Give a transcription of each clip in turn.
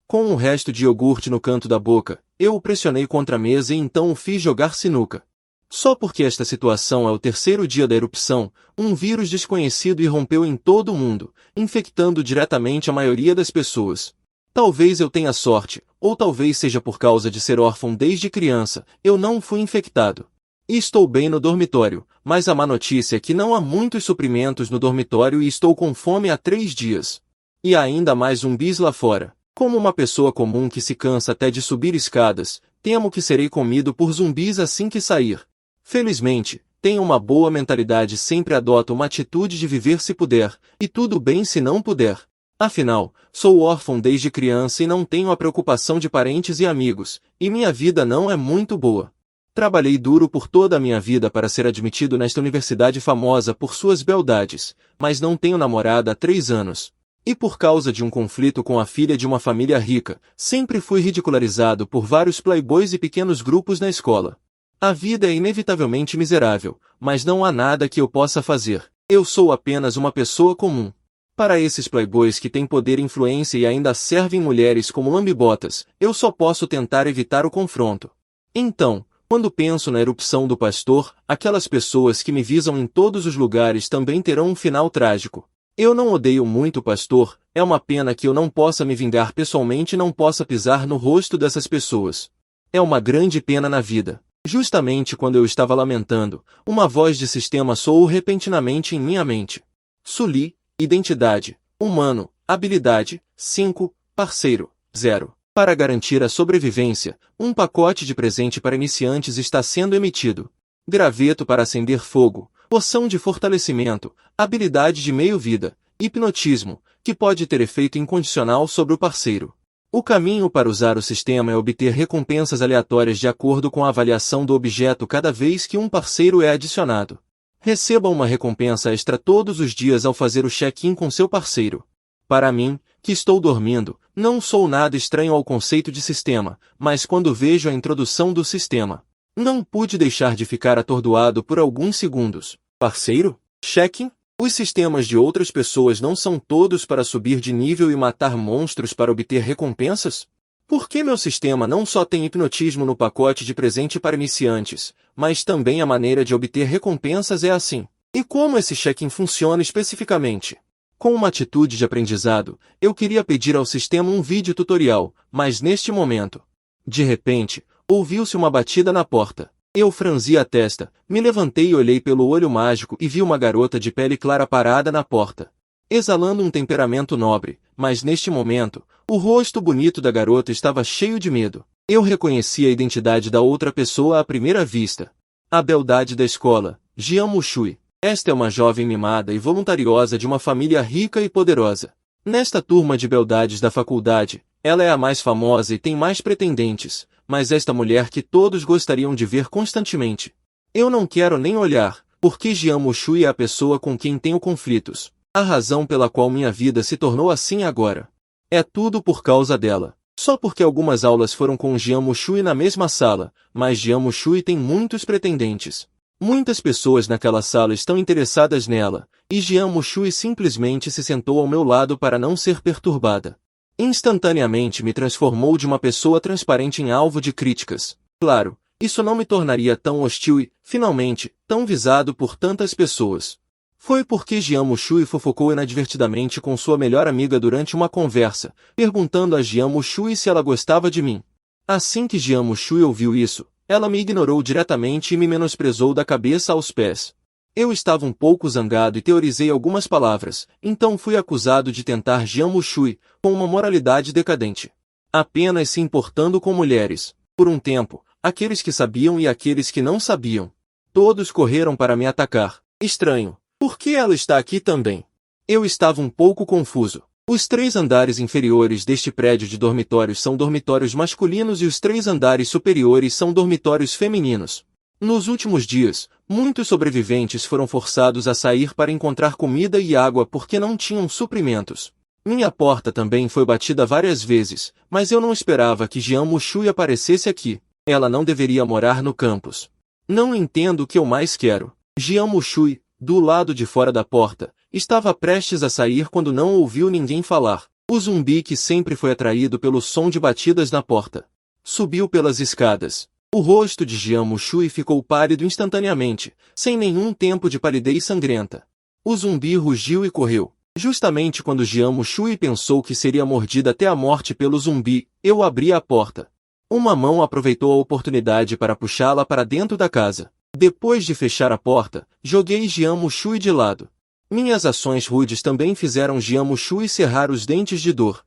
Com um resto de iogurte no canto da boca, eu o pressionei contra a mesa e então o fiz jogar sinuca. Só porque esta situação é o terceiro dia da erupção, um vírus desconhecido irrompeu em todo o mundo, infectando diretamente a maioria das pessoas. Talvez eu tenha sorte, ou talvez seja por causa de ser órfão desde criança, eu não fui infectado. E estou bem no dormitório, mas a má notícia é que não há muitos suprimentos no dormitório e estou com fome há 3 dias. E há ainda mais zumbis lá fora. Como uma pessoa comum que se cansa até de subir escadas, temo que serei comido por zumbis assim que sair. Felizmente, tenho uma boa mentalidade e sempre adoto uma atitude de viver se puder, e tudo bem se não puder. Afinal, sou órfão desde criança e não tenho a preocupação de parentes e amigos, e minha vida não é muito boa. Trabalhei duro por toda a minha vida para ser admitido nesta universidade famosa por suas beldades, mas não tenho namorada há 3 anos. E por causa de um conflito com a filha de uma família rica, sempre fui ridicularizado por vários playboys e pequenos grupos na escola. A vida é inevitavelmente miserável, mas não há nada que eu possa fazer. Eu sou apenas uma pessoa comum. Para esses playboys que têm poder e influência e ainda servem mulheres como lambibotas, eu só posso tentar evitar o confronto. Então, quando penso na erupção do pastor, aquelas pessoas que me visam em todos os lugares também terão um final trágico. Eu não odeio muito o pastor, é uma pena que eu não possa me vingar pessoalmente e não possa pisar no rosto dessas pessoas. É uma grande pena na vida. Justamente quando eu estava lamentando, uma voz de sistema soou repentinamente em minha mente. Sully, identidade, humano, habilidade, 5, parceiro, 0. Para garantir a sobrevivência, um pacote de presente para iniciantes está sendo emitido. Graveto para acender fogo, poção de fortalecimento, habilidade de meio-vida, hipnotismo, que pode ter efeito incondicional sobre o parceiro. O caminho para usar o sistema é obter recompensas aleatórias de acordo com a avaliação do objeto cada vez que um parceiro é adicionado. Receba uma recompensa extra todos os dias ao fazer o check-in com seu parceiro. Para mim, que estou dormindo, não sou nada estranho ao conceito de sistema, mas quando vejo a introdução do sistema, não pude deixar de ficar atordoado por alguns segundos. Parceiro? Check-in? Os sistemas de outras pessoas não são todos para subir de nível e matar monstros para obter recompensas? Por que meu sistema não só tem hipnotismo no pacote de presente para iniciantes, mas também a maneira de obter recompensas é assim? E como esse check-in funciona especificamente? Com uma atitude de aprendizado, eu queria pedir ao sistema um vídeo tutorial, mas neste momento, de repente, ouviu-se uma batida na porta. Eu franzi a testa, me levantei e olhei pelo olho mágico e vi uma garota de pele clara parada na porta, exalando um temperamento nobre, mas neste momento, o rosto bonito da garota estava cheio de medo. Eu reconheci a identidade da outra pessoa à primeira vista. A beldade da escola, Jian Mushui. Esta é uma jovem mimada e voluntariosa de uma família rica e poderosa. Nesta turma de beldades da faculdade, ela é a mais famosa e tem mais pretendentes, mas esta mulher que todos gostariam de ver constantemente. Eu não quero nem olhar, porque Jian Mushui é a pessoa com quem tenho conflitos. A razão pela qual minha vida se tornou assim agora. É tudo por causa dela. Só porque algumas aulas foram com Jian Mushui na mesma sala, mas Jian Mushui tem muitos pretendentes. Muitas pessoas naquela sala estão interessadas nela, e Jian Mushui simplesmente se sentou ao meu lado para não ser perturbada. Instantaneamente me transformou de uma pessoa transparente em alvo de críticas. Claro, isso não me tornaria tão hostil e, finalmente, tão visado por tantas pessoas. Foi porque Jian Mushui fofocou inadvertidamente com sua melhor amiga durante uma conversa, perguntando a Jian Mushui se ela gostava de mim. Assim que Jian Mushui ouviu isso, ela me ignorou diretamente e me menosprezou da cabeça aos pés. Eu estava um pouco zangado e teorizei algumas palavras, então fui acusado de tentar Jian Mushui, com uma moralidade decadente. Apenas se importando com mulheres. Por um tempo, aqueles que sabiam e aqueles que não sabiam. Todos correram para me atacar. Estranho. Por que ela está aqui também? Eu estava um pouco confuso. Os 3 andares inferiores deste prédio de dormitórios são dormitórios masculinos e os 3 andares superiores são dormitórios femininos. Nos últimos dias, muitos sobreviventes foram forçados a sair para encontrar comida e água porque não tinham suprimentos. Minha porta também foi batida várias vezes, mas eu não esperava que Jian Mushui aparecesse aqui. Ela não deveria morar no campus. Não entendo o que eu mais quero. Jian Mushui, do lado de fora da porta, estava prestes a sair quando não ouviu ninguém falar. O zumbi que sempre foi atraído pelo som de batidas na porta. Subiu pelas escadas. O rosto de Jian Mushui ficou pálido instantaneamente, sem nenhum tempo de palidez sangrenta. O zumbi rugiu e correu. Justamente quando Jian Mushui pensou que seria mordida até a morte pelo zumbi, eu abri a porta. Uma mão aproveitou a oportunidade para puxá-la para dentro da casa. Depois de fechar a porta, joguei Jian Mushui de lado. Minhas ações rudes também fizeram Jian Mushui cerrar os dentes de dor.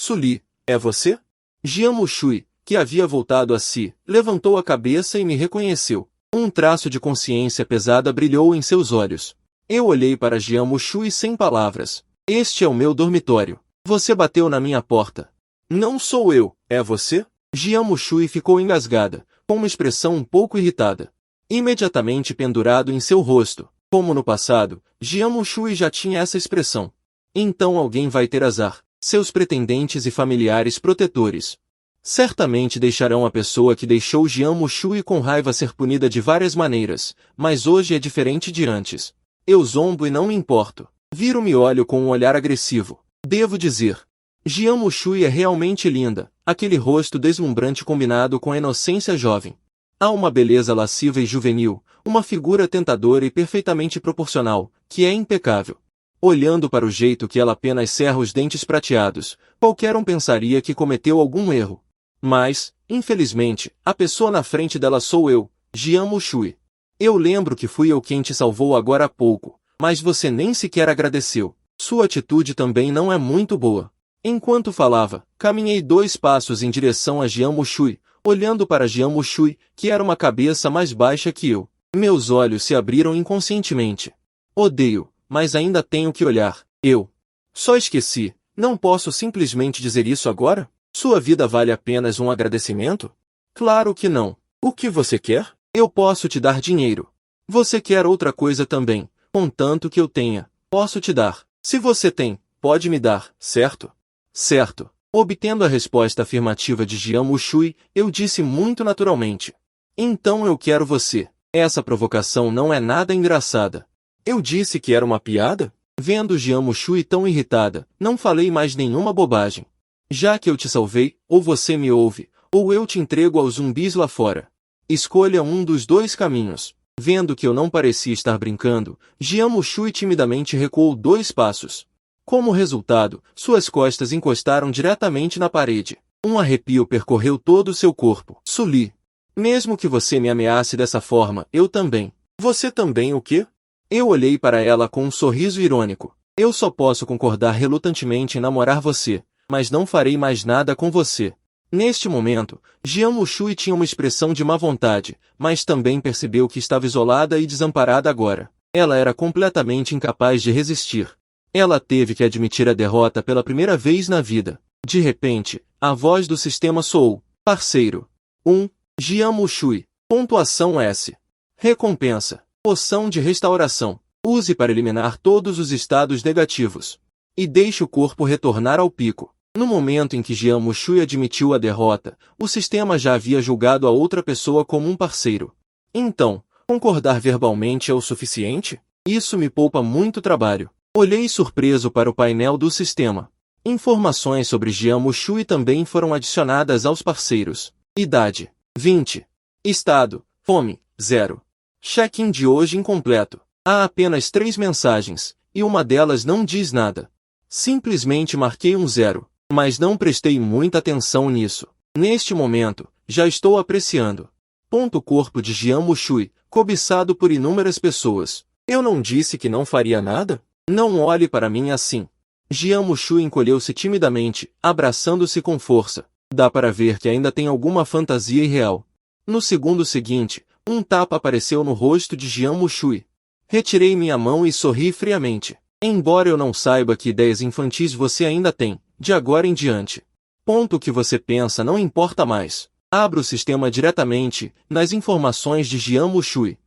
Suli, é você? Jian Mushui, que havia voltado a si, levantou a cabeça e me reconheceu. Um traço de consciência pesada brilhou em seus olhos. Eu olhei para Jian Mushui sem palavras. Este é o meu dormitório. Você bateu na minha porta. Não sou eu, é você? Jian Mushui ficou engasgada, com uma expressão um pouco irritada. Imediatamente pendurado em seu rosto. Como no passado, Jian Mushui já tinha essa expressão. Então alguém vai ter azar. Seus pretendentes e familiares protetores. Certamente deixarão a pessoa que deixou Jian Mushui com raiva ser punida de várias maneiras, mas hoje é diferente de antes. Eu zombo e não me importo. Viro-me e olho com um olhar agressivo. Devo dizer. Jian Mushui é realmente linda, aquele rosto deslumbrante combinado com a inocência jovem. Há uma beleza lasciva e juvenil, uma figura tentadora e perfeitamente proporcional, que é impecável. Olhando para o jeito que ela apenas cerra os dentes prateados, qualquer um pensaria que cometeu algum erro. Mas, infelizmente, a pessoa na frente dela sou eu, Jian Mushui. Eu lembro que fui eu quem te salvou agora há pouco, mas você nem sequer agradeceu. Sua atitude também não é muito boa. Enquanto falava, caminhei 2 passos em direção a Jian Mushui, olhando para Jian Mushui, que era uma cabeça mais baixa que eu. Meus olhos se abriram inconscientemente. Odeio, mas ainda tenho que olhar. Eu só esqueci. Não posso simplesmente dizer isso agora? Sua vida vale apenas um agradecimento? Claro que não. O que você quer? Eu posso te dar dinheiro. Você quer outra coisa também, contanto que eu tenha. Posso te dar. Se você tem, pode me dar, certo? Certo. Obtendo a resposta afirmativa de Jian Mushui, eu disse muito naturalmente. Então eu quero você. Essa provocação não é nada engraçada. Eu disse que era uma piada? Vendo Jian Mushui tão irritada, não falei mais nenhuma bobagem. Já que eu te salvei, ou você me ouve, ou eu te entrego aos zumbis lá fora. Escolha um dos 2 caminhos. Vendo que eu não parecia estar brincando, Jian Mushui timidamente recuou 2 passos. Como resultado, suas costas encostaram diretamente na parede. Um arrepio percorreu todo o seu corpo. Suli. Mesmo que você me ameace dessa forma, eu também. Você também o quê? Eu olhei para ela com um sorriso irônico. Eu só posso concordar relutantemente em namorar você, mas não farei mais nada com você. Neste momento, Jian Mushui tinha uma expressão de má vontade, mas também percebeu que estava isolada e desamparada agora. Ela era completamente incapaz de resistir. Ela teve que admitir a derrota pela primeira vez na vida. De repente, a voz do sistema soou. Parceiro. 1. Jian Mushui. Pontuação S. Recompensa. Poção de restauração. Use para eliminar todos os estados negativos. E deixe o corpo retornar ao pico. No momento em que Jian Mushui admitiu a derrota, o sistema já havia julgado a outra pessoa como um parceiro. Então, concordar verbalmente é o suficiente? Isso me poupa muito trabalho. Olhei surpreso para o painel do sistema. Informações sobre Jian Mushui também foram adicionadas aos parceiros. Idade: 20. Estado: fome: 0. Check-in de hoje incompleto. Há apenas 3 mensagens, e uma delas não diz nada. Simplesmente marquei um 0, mas não prestei muita atenção nisso. Neste momento, já estou apreciando. O corpo de Jian Mushui, cobiçado por inúmeras pessoas. Eu não disse que não faria nada? Não olhe para mim assim. Jian Mushui encolheu-se timidamente, abraçando-se com força. Dá para ver que ainda tem alguma fantasia irreal. No segundo seguinte, um tapa apareceu no rosto de Jian Mushui. Retirei minha mão e sorri friamente. Embora eu não saiba que ideias infantis você ainda tem, de agora em diante. O que você pensa não importa mais. Abra o sistema diretamente, nas informações de Jian Mushui.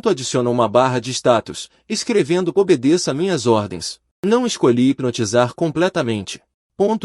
Adiciona uma barra de status, escrevendo obedeça minhas ordens. Não escolhi hipnotizar completamente.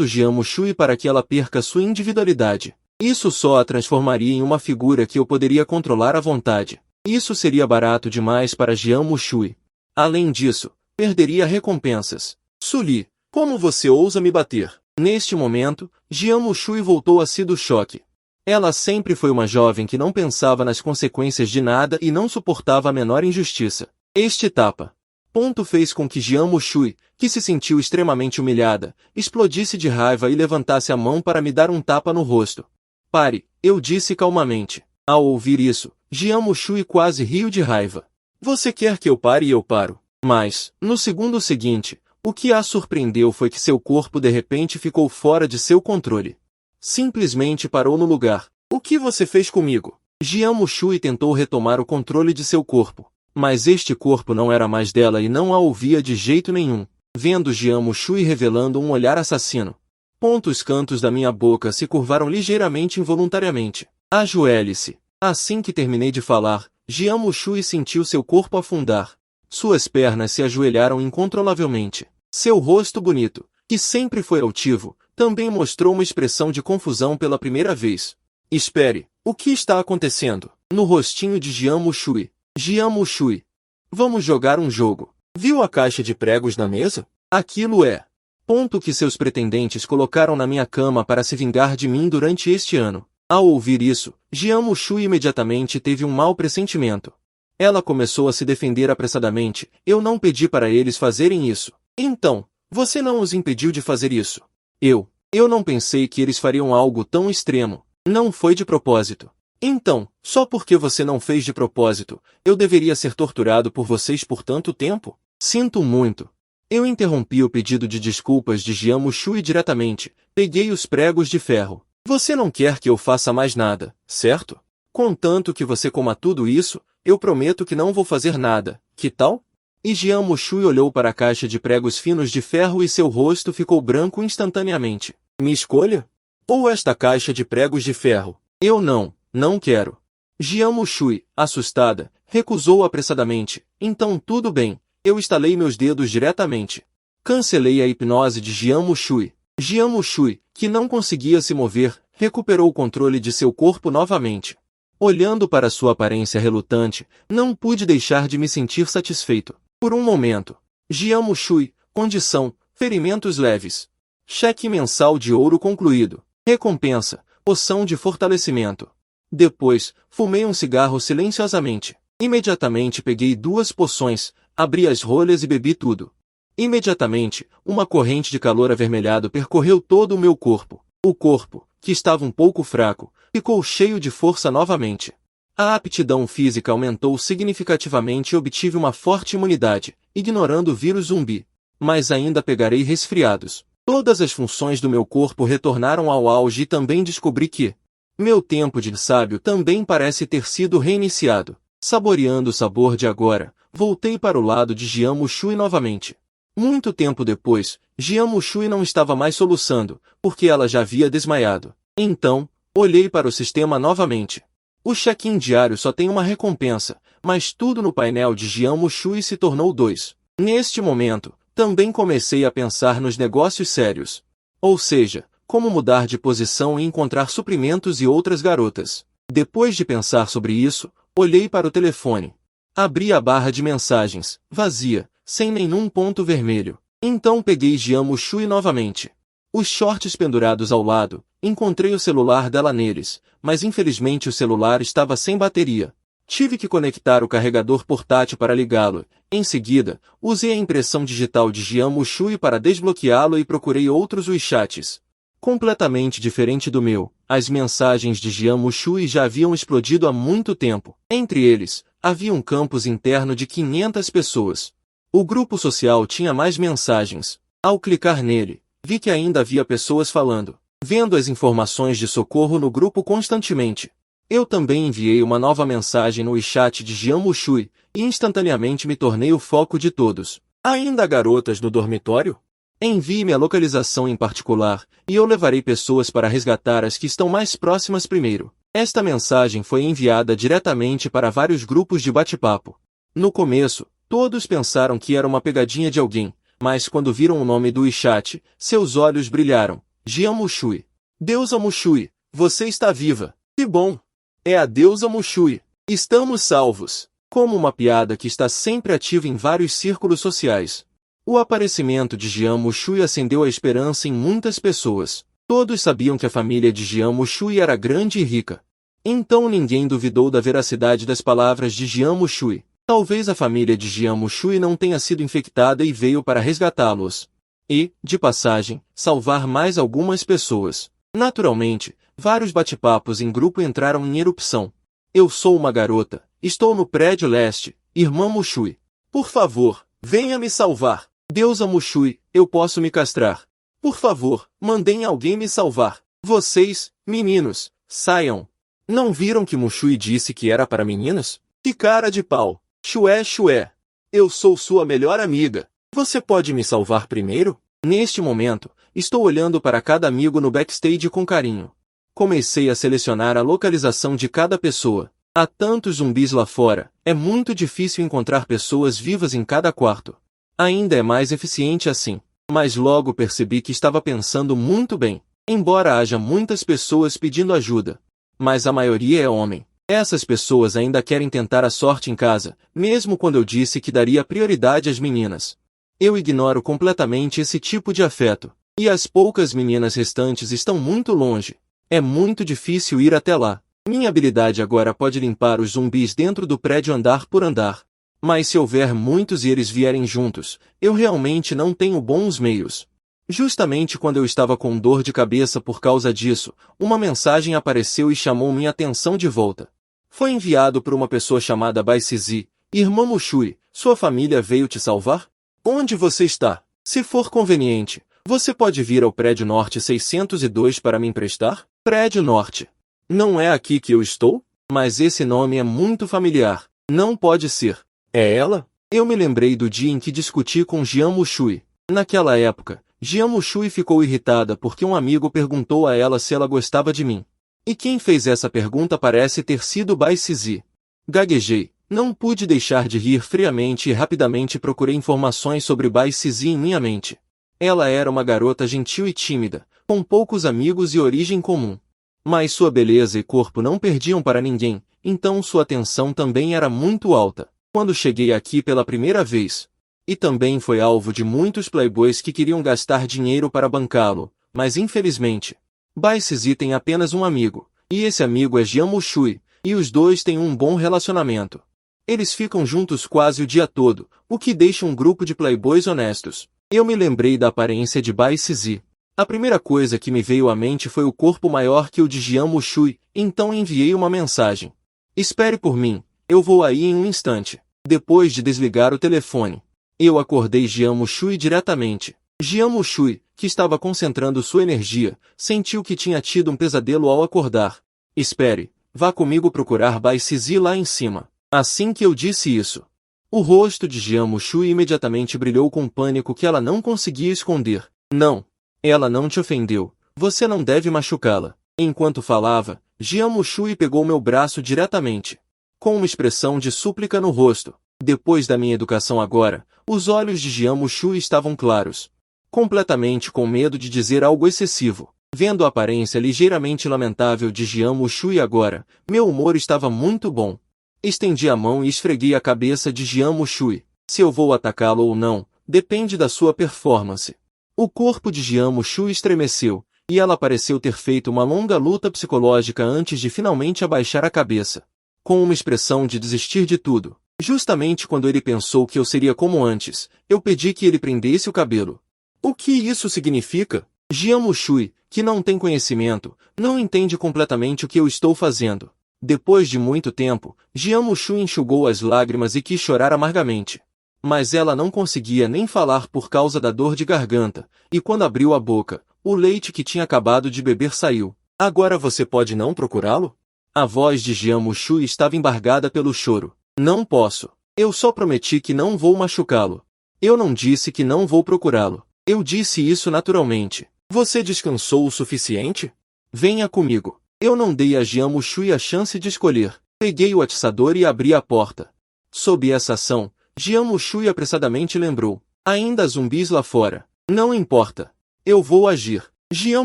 Jian Mushui para que ela perca sua individualidade. Isso só a transformaria em uma figura que eu poderia controlar à vontade. Isso seria barato demais para Jian Mushui. Além disso, perderia recompensas. Suli, Como você ousa me bater? Neste momento, Jian Mushui voltou a si do choque. Ela sempre foi uma jovem que não pensava nas consequências de nada e não suportava a menor injustiça. Este tapa. Ponto fez com que Jian Mushui, que se sentiu extremamente humilhada, explodisse de raiva e levantasse a mão para me dar um tapa no rosto. Pare, eu disse calmamente. Ao ouvir isso, Jian Mushui quase riu de raiva. Você quer que eu pare e eu paro. Mas, no segundo seguinte, o que a surpreendeu foi que seu corpo de repente ficou fora de seu controle. Simplesmente parou no lugar. O que você fez comigo? Jian Mushui tentou retomar o controle de seu corpo. Mas este corpo não era mais dela e não a ouvia de jeito nenhum. Vendo Jian Mushui revelando um olhar assassino. Os cantos da minha boca se curvaram ligeiramente involuntariamente. Ajoelhe-se. Assim que terminei de falar, Jian Mushui sentiu seu corpo afundar. Suas pernas se ajoelharam incontrolavelmente. Seu rosto bonito, que sempre foi altivo, também mostrou uma expressão de confusão pela primeira vez. Espere, o que está acontecendo? No rostinho de Jian Mushui. Jian Mushui. Vamos jogar um jogo. Viu a caixa de pregos na mesa? Aquilo é. Ponto que seus pretendentes colocaram na minha cama para se vingar de mim durante este ano. Ao ouvir isso, Jian Mushui imediatamente teve um mau pressentimento. Ela começou a se defender apressadamente. Eu não pedi para eles fazerem isso. Então, você não os impediu de fazer isso. Eu não pensei que eles fariam algo tão extremo. Não foi de propósito. Então, só porque você não fez de propósito, eu deveria ser torturado por vocês por tanto tempo? Sinto muito. Eu interrompi o pedido de desculpas de Jian Mushui diretamente. Peguei os pregos de ferro. Você não quer que eu faça mais nada, certo? Contanto que você coma tudo isso, eu prometo que não vou fazer nada. Que tal? E Jian Mushui olhou para a caixa de pregos finos de ferro e seu rosto ficou branco instantaneamente. Me escolha? Ou esta caixa de pregos de ferro? Eu não quero. Jian Mushui, assustada, recusou apressadamente. Então tudo bem, eu estalei meus dedos diretamente. Cancelei a hipnose de Jian Mushui. Jian Mushui, que não conseguia se mover, recuperou o controle de seu corpo novamente. Olhando para sua aparência relutante, não pude deixar de me sentir satisfeito. Por um momento. Jian Mushui, condição, ferimentos leves. Cheque mensal de ouro concluído. Recompensa, poção de fortalecimento. Depois, fumei um cigarro silenciosamente. Imediatamente peguei 2 poções, abri as rolhas e bebi tudo. Imediatamente, uma corrente de calor avermelhado percorreu todo o meu corpo. O corpo, que estava um pouco fraco, ficou cheio de força novamente. A aptidão física aumentou significativamente e obtive uma forte imunidade, ignorando o vírus zumbi. Mas ainda pegarei resfriados. Todas as funções do meu corpo retornaram ao auge e também descobri que meu tempo de sábio também parece ter sido reiniciado. Saboreando o sabor de agora, voltei para o lado de Jian Mushui novamente. Muito tempo depois, Jian Mushui não estava mais soluçando, porque ela já havia desmaiado. Então, olhei para o sistema novamente. O check-in diário só tem uma recompensa, mas tudo no painel de Jian Mushui se tornou 2. Neste momento, também comecei a pensar nos negócios sérios. Ou seja, como mudar de posição e encontrar suprimentos e outras garotas. Depois de pensar sobre isso, olhei para o telefone. Abri a barra de mensagens, vazia, sem nenhum ponto vermelho. Então peguei Jian Mushui novamente. Os shorts pendurados ao lado, encontrei o celular dela neles, mas infelizmente o celular estava sem bateria. Tive que conectar o carregador portátil para ligá-lo. Em seguida, usei a impressão digital de Jian Mushui para desbloqueá-lo e procurei outros WeChats. Completamente diferente do meu, as mensagens de Jian Mushui já haviam explodido há muito tempo. Entre eles, havia um campus interno de 500 pessoas. O grupo social tinha mais mensagens. Ao clicar nele, vi que ainda havia pessoas falando, vendo as informações de socorro no grupo constantemente. Eu também enviei uma nova mensagem no WeChat de Jian Mushui, e instantaneamente me tornei o foco de todos. Ainda há garotas no dormitório? Envie-me a localização em particular, e eu levarei pessoas para resgatar as que estão mais próximas primeiro. Esta mensagem foi enviada diretamente para vários grupos de bate-papo. No começo, todos pensaram que era uma pegadinha de alguém, mas quando viram o nome do WeChat, seus olhos brilharam. Jian Mushui. Deusa Mushui, você está viva. Que bom! É a deusa Mushui. Estamos salvos. Como uma piada que está sempre ativa em vários círculos sociais. O aparecimento de Jian Mushui acendeu a esperança em muitas pessoas. Todos sabiam que a família de Jian Mushui era grande e rica. Então ninguém duvidou da veracidade das palavras de Jian Mushui. Talvez a família de Jian Mushui não tenha sido infectada e veio para resgatá-los. E, de passagem, salvar mais algumas pessoas. Naturalmente, vários bate-papos em grupo entraram em erupção. Eu sou uma garota, estou no prédio leste, irmã Mushui. Por favor, venha me salvar. Deusa Mushui, eu posso me castrar. Por favor, mandem alguém me salvar. Vocês, meninos, saiam. Não viram que Mushui disse que era para meninos? Que cara de pau. Xué, xué. Eu sou sua melhor amiga. Você pode me salvar primeiro? Neste momento, estou olhando para cada amigo no backstage com carinho. Comecei a selecionar a localização de cada pessoa. Há tantos zumbis lá fora, é muito difícil encontrar pessoas vivas em cada quarto. Ainda é mais eficiente assim. Mas logo percebi que estava pensando muito bem. Embora haja muitas pessoas pedindo ajuda, mas a maioria é homem. Essas pessoas ainda querem tentar a sorte em casa, mesmo quando eu disse que daria prioridade às meninas. Eu ignoro completamente esse tipo de afeto. E as poucas meninas restantes estão muito longe. É muito difícil ir até lá. Minha habilidade agora pode limpar os zumbis dentro do prédio andar por andar. Mas se houver muitos e eles vierem juntos, eu realmente não tenho bons meios. Justamente quando eu estava com dor de cabeça por causa disso, uma mensagem apareceu e chamou minha atenção de volta. Foi enviado por uma pessoa chamada Bai Sizi. Irmã Mushui, sua família veio te salvar? Onde você está? Se for conveniente, você pode vir ao prédio norte 602 para me emprestar? Prédio norte. Não é aqui que eu estou? Mas esse nome é muito familiar. Não pode ser. É ela? Eu me lembrei do dia em que discuti com Jian Mushui. Naquela época, Jian Mushui ficou irritada porque um amigo perguntou a ela se ela gostava de mim. E quem fez essa pergunta parece ter sido Bai Sizi. Gaguejei. Não pude deixar de rir friamente e rapidamente procurei informações sobre Bai Sizi em minha mente. Ela era uma garota gentil e tímida, com poucos amigos e origem comum. Mas sua beleza e corpo não perdiam para ninguém, então sua atenção também era muito alta. Quando cheguei aqui pela primeira vez, e também foi alvo de muitos playboys que queriam gastar dinheiro para bancá-lo, mas infelizmente, Bai Sizi tem apenas um amigo, e esse amigo é Jian Mushui, e os dois têm um bom relacionamento. Eles ficam juntos quase o dia todo, o que deixa um grupo de playboys honestos. Eu me lembrei da aparência de Bai Sizi. A primeira coisa que me veio à mente foi o corpo maior que o de Jian Mushui, então enviei uma mensagem. Espere por mim, eu vou aí em um instante. Depois de desligar o telefone, eu acordei Jian Mushui diretamente. Jian Mushui, que estava concentrando sua energia, sentiu que tinha tido um pesadelo ao acordar. Espere, vá comigo procurar Bai Sizi lá em cima. Assim que eu disse isso, o rosto de Jian Mushui imediatamente brilhou com pânico que ela não conseguia esconder. Não, ela não te ofendeu. Você não deve machucá-la. Enquanto falava, Jian Mushui pegou meu braço diretamente, com uma expressão de súplica no rosto. Depois da minha educação agora, os olhos de Jian Mushui estavam claros, completamente com medo de dizer algo excessivo. Vendo a aparência ligeiramente lamentável de Jian Mushui agora, meu humor estava muito bom. Estendi a mão e esfreguei a cabeça de Jian Mushui. Se eu vou atacá-lo ou não, depende da sua performance. O corpo de Jian Mushui estremeceu, e ela pareceu ter feito uma longa luta psicológica antes de finalmente abaixar a cabeça, com uma expressão de desistir de tudo. Justamente quando ele pensou que eu seria como antes, eu pedi que ele prendesse o cabelo. O que isso significa? Jian Mushui, que não tem conhecimento, não entende completamente o que eu estou fazendo. Depois de muito tempo, Jian Mushui enxugou as lágrimas e quis chorar amargamente. Mas ela não conseguia nem falar por causa da dor de garganta, e quando abriu a boca, o leite que tinha acabado de beber saiu. Agora você pode não procurá-lo? A voz de Jian Mushui estava embargada pelo choro. Não posso. Eu só prometi que não vou machucá-lo. Eu não disse que não vou procurá-lo. Eu disse isso naturalmente. Você descansou o suficiente? Venha comigo. Eu não dei a Jian Mushui a chance de escolher. Peguei o atiçador e abri a porta. Sob essa ação, Jian Mushui apressadamente lembrou. Ainda há zumbis lá fora. Não importa. Eu vou agir. Jian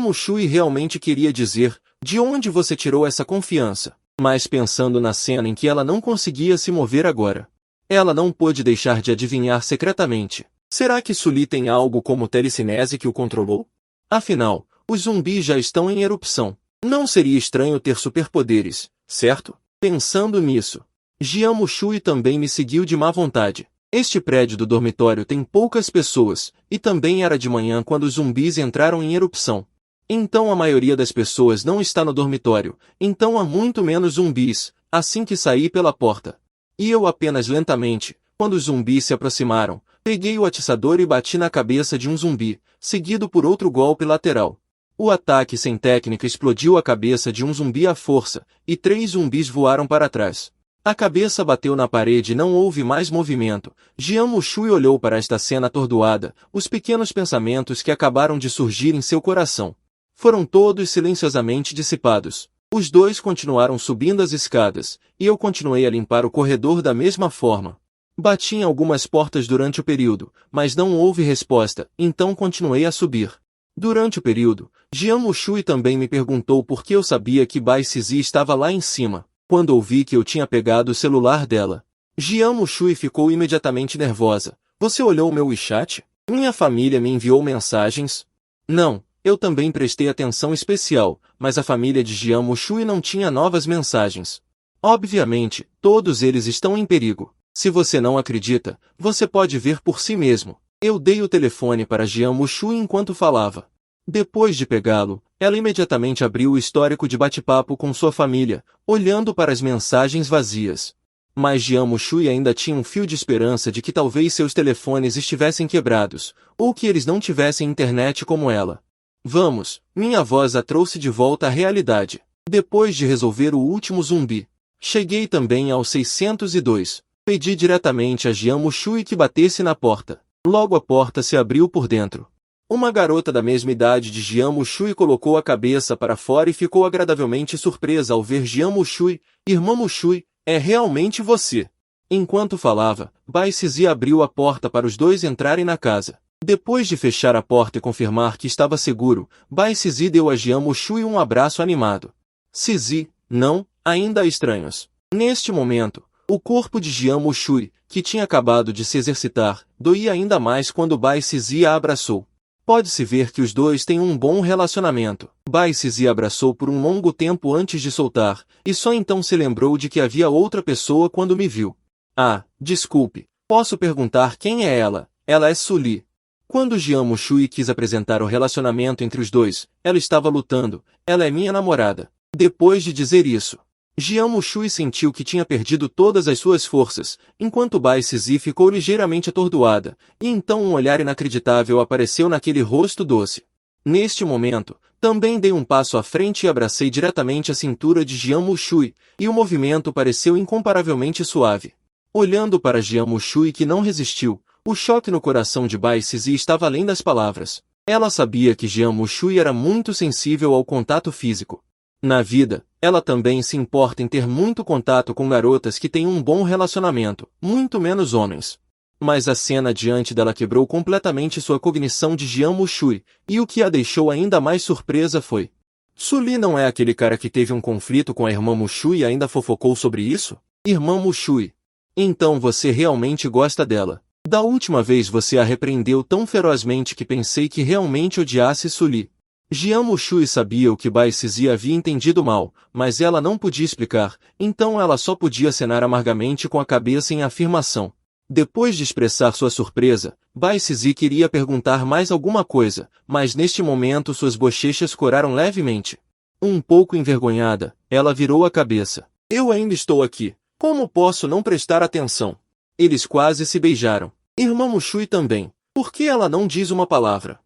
Mushui realmente queria dizer, de onde você tirou essa confiança? Mas pensando na cena em que ela não conseguia se mover agora, ela não pôde deixar de adivinhar secretamente. Será que Sully tem algo como telecinese que o controlou? Afinal, os zumbis já estão em erupção. Não seria estranho ter superpoderes, certo? Pensando nisso, Jian Mushui também me seguiu de má vontade. Este prédio do dormitório tem poucas pessoas, e também era de manhã quando os zumbis entraram em erupção. Então a maioria das pessoas não está no dormitório, então há muito menos zumbis, assim que saí pela porta. E eu apenas lentamente, quando os zumbis se aproximaram, peguei o atiçador e bati na cabeça de um zumbi, seguido por outro golpe lateral. O ataque sem técnica explodiu a cabeça de um zumbi à força, e 3 zumbis voaram para trás. A cabeça bateu na parede e não houve mais movimento. Jian Mushui olhou para esta cena atordoada, os pequenos pensamentos que acabaram de surgir em seu coração foram todos silenciosamente dissipados. Os dois continuaram subindo as escadas, e eu continuei a limpar o corredor da mesma forma. Bati em algumas portas durante o período, mas não houve resposta, então continuei a subir. Durante o período, Jian Mushui também me perguntou por que eu sabia que Bai Sizi estava lá em cima, quando ouvi que eu tinha pegado o celular dela. Jian Mushui ficou imediatamente nervosa. Você olhou o meu WeChat? Minha família me enviou mensagens? Não, eu também prestei atenção especial, mas a família de Jian Mushui não tinha novas mensagens. Obviamente, todos eles estão em perigo. Se você não acredita, você pode ver por si mesmo. Eu dei o telefone para Jian Mushui enquanto falava. Depois de pegá-lo, ela imediatamente abriu o histórico de bate-papo com sua família, olhando para as mensagens vazias. Mas Jian Mushui ainda tinha um fio de esperança de que talvez seus telefones estivessem quebrados, ou que eles não tivessem internet como ela. Vamos, minha voz a trouxe de volta à realidade. Depois de resolver o último zumbi, cheguei também ao 602. Pedi diretamente a Jian Mushui que batesse na porta. Logo a porta se abriu por dentro. Uma garota da mesma idade de Jian Mushui colocou a cabeça para fora e ficou agradavelmente surpresa ao ver Jian Mushui. Irmã Mushui, é realmente você. Enquanto falava, Bai Sizi abriu a porta para os dois entrarem na casa. Depois de fechar a porta e confirmar que estava seguro, Bai Sizi deu a Jian Mushui um abraço animado. Sizi, não, ainda há estranhos. Neste momento, o corpo de Jian Mushui, que tinha acabado de se exercitar, doía ainda mais quando Bai Sizi a abraçou. Pode-se ver que os dois têm um bom relacionamento. Bai Sizi abraçou por um longo tempo antes de soltar, e só então se lembrou de que havia outra pessoa quando me viu. Ah, desculpe, posso perguntar quem é ela? Ela é Sully. Quando Jian Mushui quis apresentar o relacionamento entre os dois, ela estava lutando, ela é minha namorada. Depois de dizer isso, Jian Mushui sentiu que tinha perdido todas as suas forças, enquanto Bai Sizi ficou ligeiramente atordoada, e então um olhar inacreditável apareceu naquele rosto doce. Neste momento, também dei um passo à frente e abracei diretamente a cintura de Jian Mushui, e o movimento pareceu incomparavelmente suave. Olhando para Jian Mushui que não resistiu, o choque no coração de Bai Sizi estava além das palavras. Ela sabia que Jian Mushui era muito sensível ao contato físico. Na vida, ela também se importa em ter muito contato com garotas que têm um bom relacionamento, muito menos homens. Mas a cena diante dela quebrou completamente sua cognição de Jian Mushui, e o que a deixou ainda mais surpresa foi: Sully não é aquele cara que teve um conflito com a irmã Mushui e ainda fofocou sobre isso? Irmã Mushui. Então você realmente gosta dela. Da última vez você a repreendeu tão ferozmente que pensei que realmente odiasse Sully. Jian Mushui sabia o que Bai Sizi havia entendido mal, mas ela não podia explicar, então ela só podia acenar amargamente com a cabeça em afirmação. Depois de expressar sua surpresa, Bai Sizi queria perguntar mais alguma coisa, mas neste momento suas bochechas coraram levemente. Um pouco envergonhada, ela virou a cabeça. Eu ainda estou aqui. Como posso não prestar atenção? Eles quase se beijaram. Irmã Mushui também. Por que ela não diz uma palavra?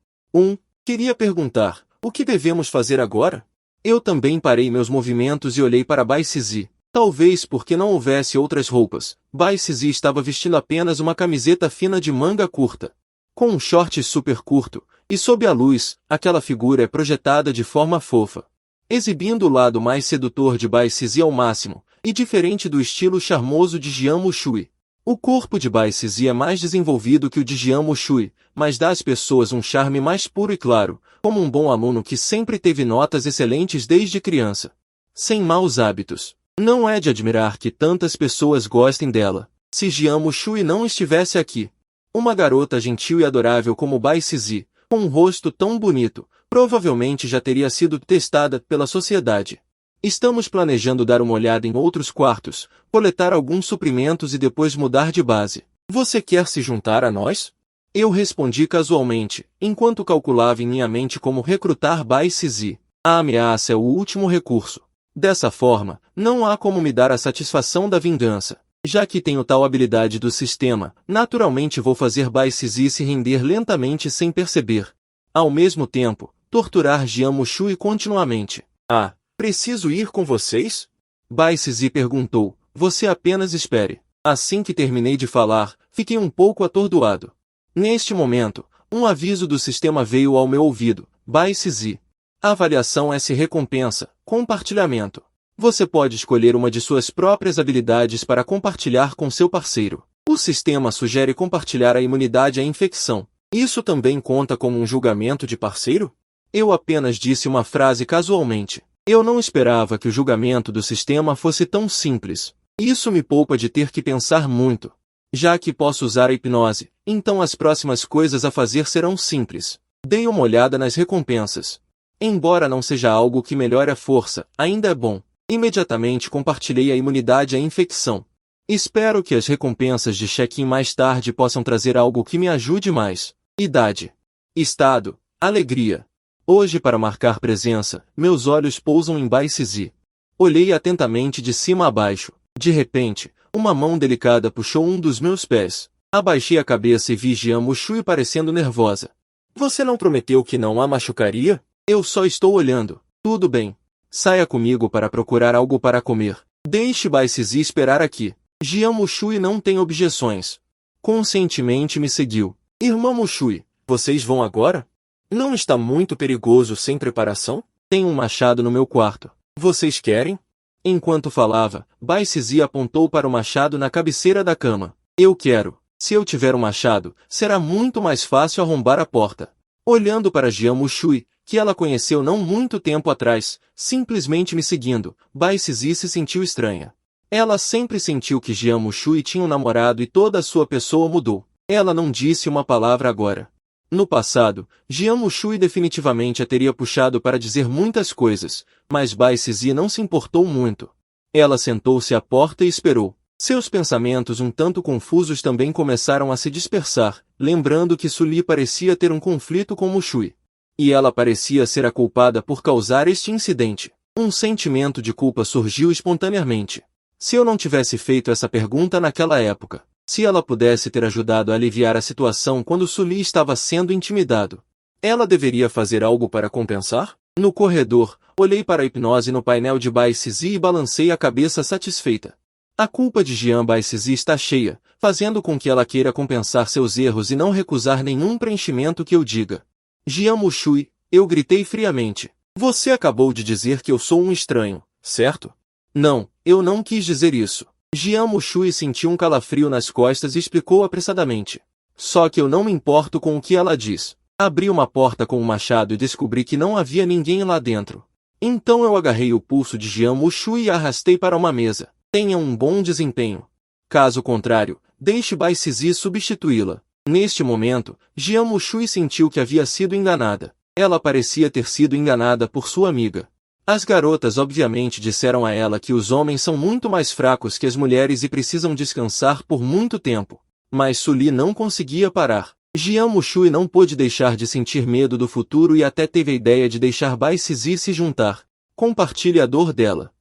Queria perguntar. O que devemos fazer agora? Eu também parei meus movimentos e olhei para Bai Sizi. Talvez porque não houvesse outras roupas, Bai Sizi estava vestindo apenas uma camiseta fina de manga curta, com um short super curto, e sob a luz, aquela figura é projetada de forma fofa, exibindo o lado mais sedutor de Bai Sizi ao máximo, e diferente do estilo charmoso de Jian Mushui. O corpo de Bai Sizi é mais desenvolvido que o de Jian Mushui, mas dá às pessoas um charme mais puro e claro, como um bom aluno que sempre teve notas excelentes desde criança. Sem maus hábitos. Não é de admirar que tantas pessoas gostem dela. Se Jian Mushui não estivesse aqui, Uma garota gentil e adorável como Bai Sizi, com um rosto tão bonito, provavelmente já teria sido testada pela sociedade. Estamos planejando dar uma olhada em outros quartos, coletar alguns suprimentos e depois mudar de base. Você quer se juntar a nós? Eu respondi casualmente, enquanto calculava em minha mente como recrutar Bai Sizi. A ameaça é o último recurso. Dessa forma, não há como me dar a satisfação da vingança. Já que tenho tal habilidade do sistema, naturalmente vou fazer Bai Sizi se render lentamente sem perceber. Ao mesmo tempo, torturar Jian Mushui continuamente. Ah, preciso ir com vocês? Bai Sizi perguntou. Você apenas espere. Assim que terminei de falar, fiquei um pouco atordoado. Neste momento, um aviso do sistema veio ao meu ouvido. Bai Sizi. Avaliação S recompensa, compartilhamento. Você pode escolher uma de suas próprias habilidades para compartilhar com seu parceiro. O sistema sugere compartilhar a imunidade à infecção. Isso também conta como um julgamento de parceiro? Eu apenas disse uma frase casualmente. Eu não esperava que o julgamento do sistema fosse tão simples. Isso me poupa de ter que pensar muito. Já que posso usar a hipnose, então as próximas coisas a fazer serão simples. Dei uma olhada nas recompensas. Embora não seja algo que melhore a força, ainda é bom. Imediatamente compartilhei a imunidade à infecção. Espero que as recompensas de check-in mais tarde possam trazer algo que me ajude mais. Idade. Estado. Alegria. Hoje, para marcar presença, meus olhos pousam em Bai Sizi. Olhei atentamente de cima a baixo. De repente, uma mão delicada puxou um dos meus pés. Abaixei a cabeça e vi Jian Mushui parecendo nervosa. Você não prometeu que não a machucaria? Eu só estou olhando. Tudo bem. Saia comigo para procurar algo para comer. Deixe Bai Sizi esperar aqui. Jian Mushui não tem objeções. Conscientemente me seguiu. Irmã Mushui, vocês vão agora? Não está muito perigoso sem preparação? Tenho um machado no meu quarto. Vocês querem? Enquanto falava, Bai Sizi apontou para o machado na cabeceira da cama. Eu quero. Se eu tiver um machado, será muito mais fácil arrombar a porta. Olhando para Jian Mushui, que ela conheceu não muito tempo atrás, simplesmente me seguindo, Bai Sizi se sentiu estranha. Ela sempre sentiu que Jian Mushui tinha um namorado e toda a sua pessoa mudou. Ela não disse uma palavra agora. No passado, Jian Mushui definitivamente a teria puxado para dizer muitas coisas, mas Bai Sizi não se importou muito. Ela sentou-se à porta e esperou. Seus pensamentos um tanto confusos também começaram a se dispersar, lembrando que Suli parecia ter um conflito com Mushui. E ela parecia ser a culpada por causar este incidente. Um sentimento de culpa surgiu espontaneamente. Se eu não tivesse feito essa pergunta naquela época, se ela pudesse ter ajudado a aliviar a situação quando Suli estava sendo intimidado, ela deveria fazer algo para compensar? No corredor, olhei para a hipnose no painel de Bai Sizi e balancei a cabeça satisfeita. A culpa de Jian Bai Sizi está cheia, fazendo com que ela queira compensar seus erros e não recusar nenhum preenchimento que eu diga. Jian Mushui, eu gritei friamente. Você acabou de dizer que eu sou um estranho, certo? Não, eu não quis dizer isso. Jian Mushui sentiu um calafrio nas costas e explicou apressadamente. Só que eu não me importo com o que ela diz. Abri uma porta com um machado e descobri que não havia ninguém lá dentro. Então eu agarrei o pulso de Jian Mushui e a arrastei para uma mesa. Tenha um bom desempenho. Caso contrário, deixe Bai Sizi substituí-la. Neste momento, Jian Mushui sentiu que havia sido enganada. Ela parecia ter sido enganada por sua amiga. As garotas obviamente disseram a ela que os homens são muito mais fracos que as mulheres e precisam descansar por muito tempo. Mas Suli não conseguia parar. Jian Mushui não pôde deixar de sentir medo do futuro e até teve a ideia de deixar Bai Sizi se juntar. Compartilhe a dor dela.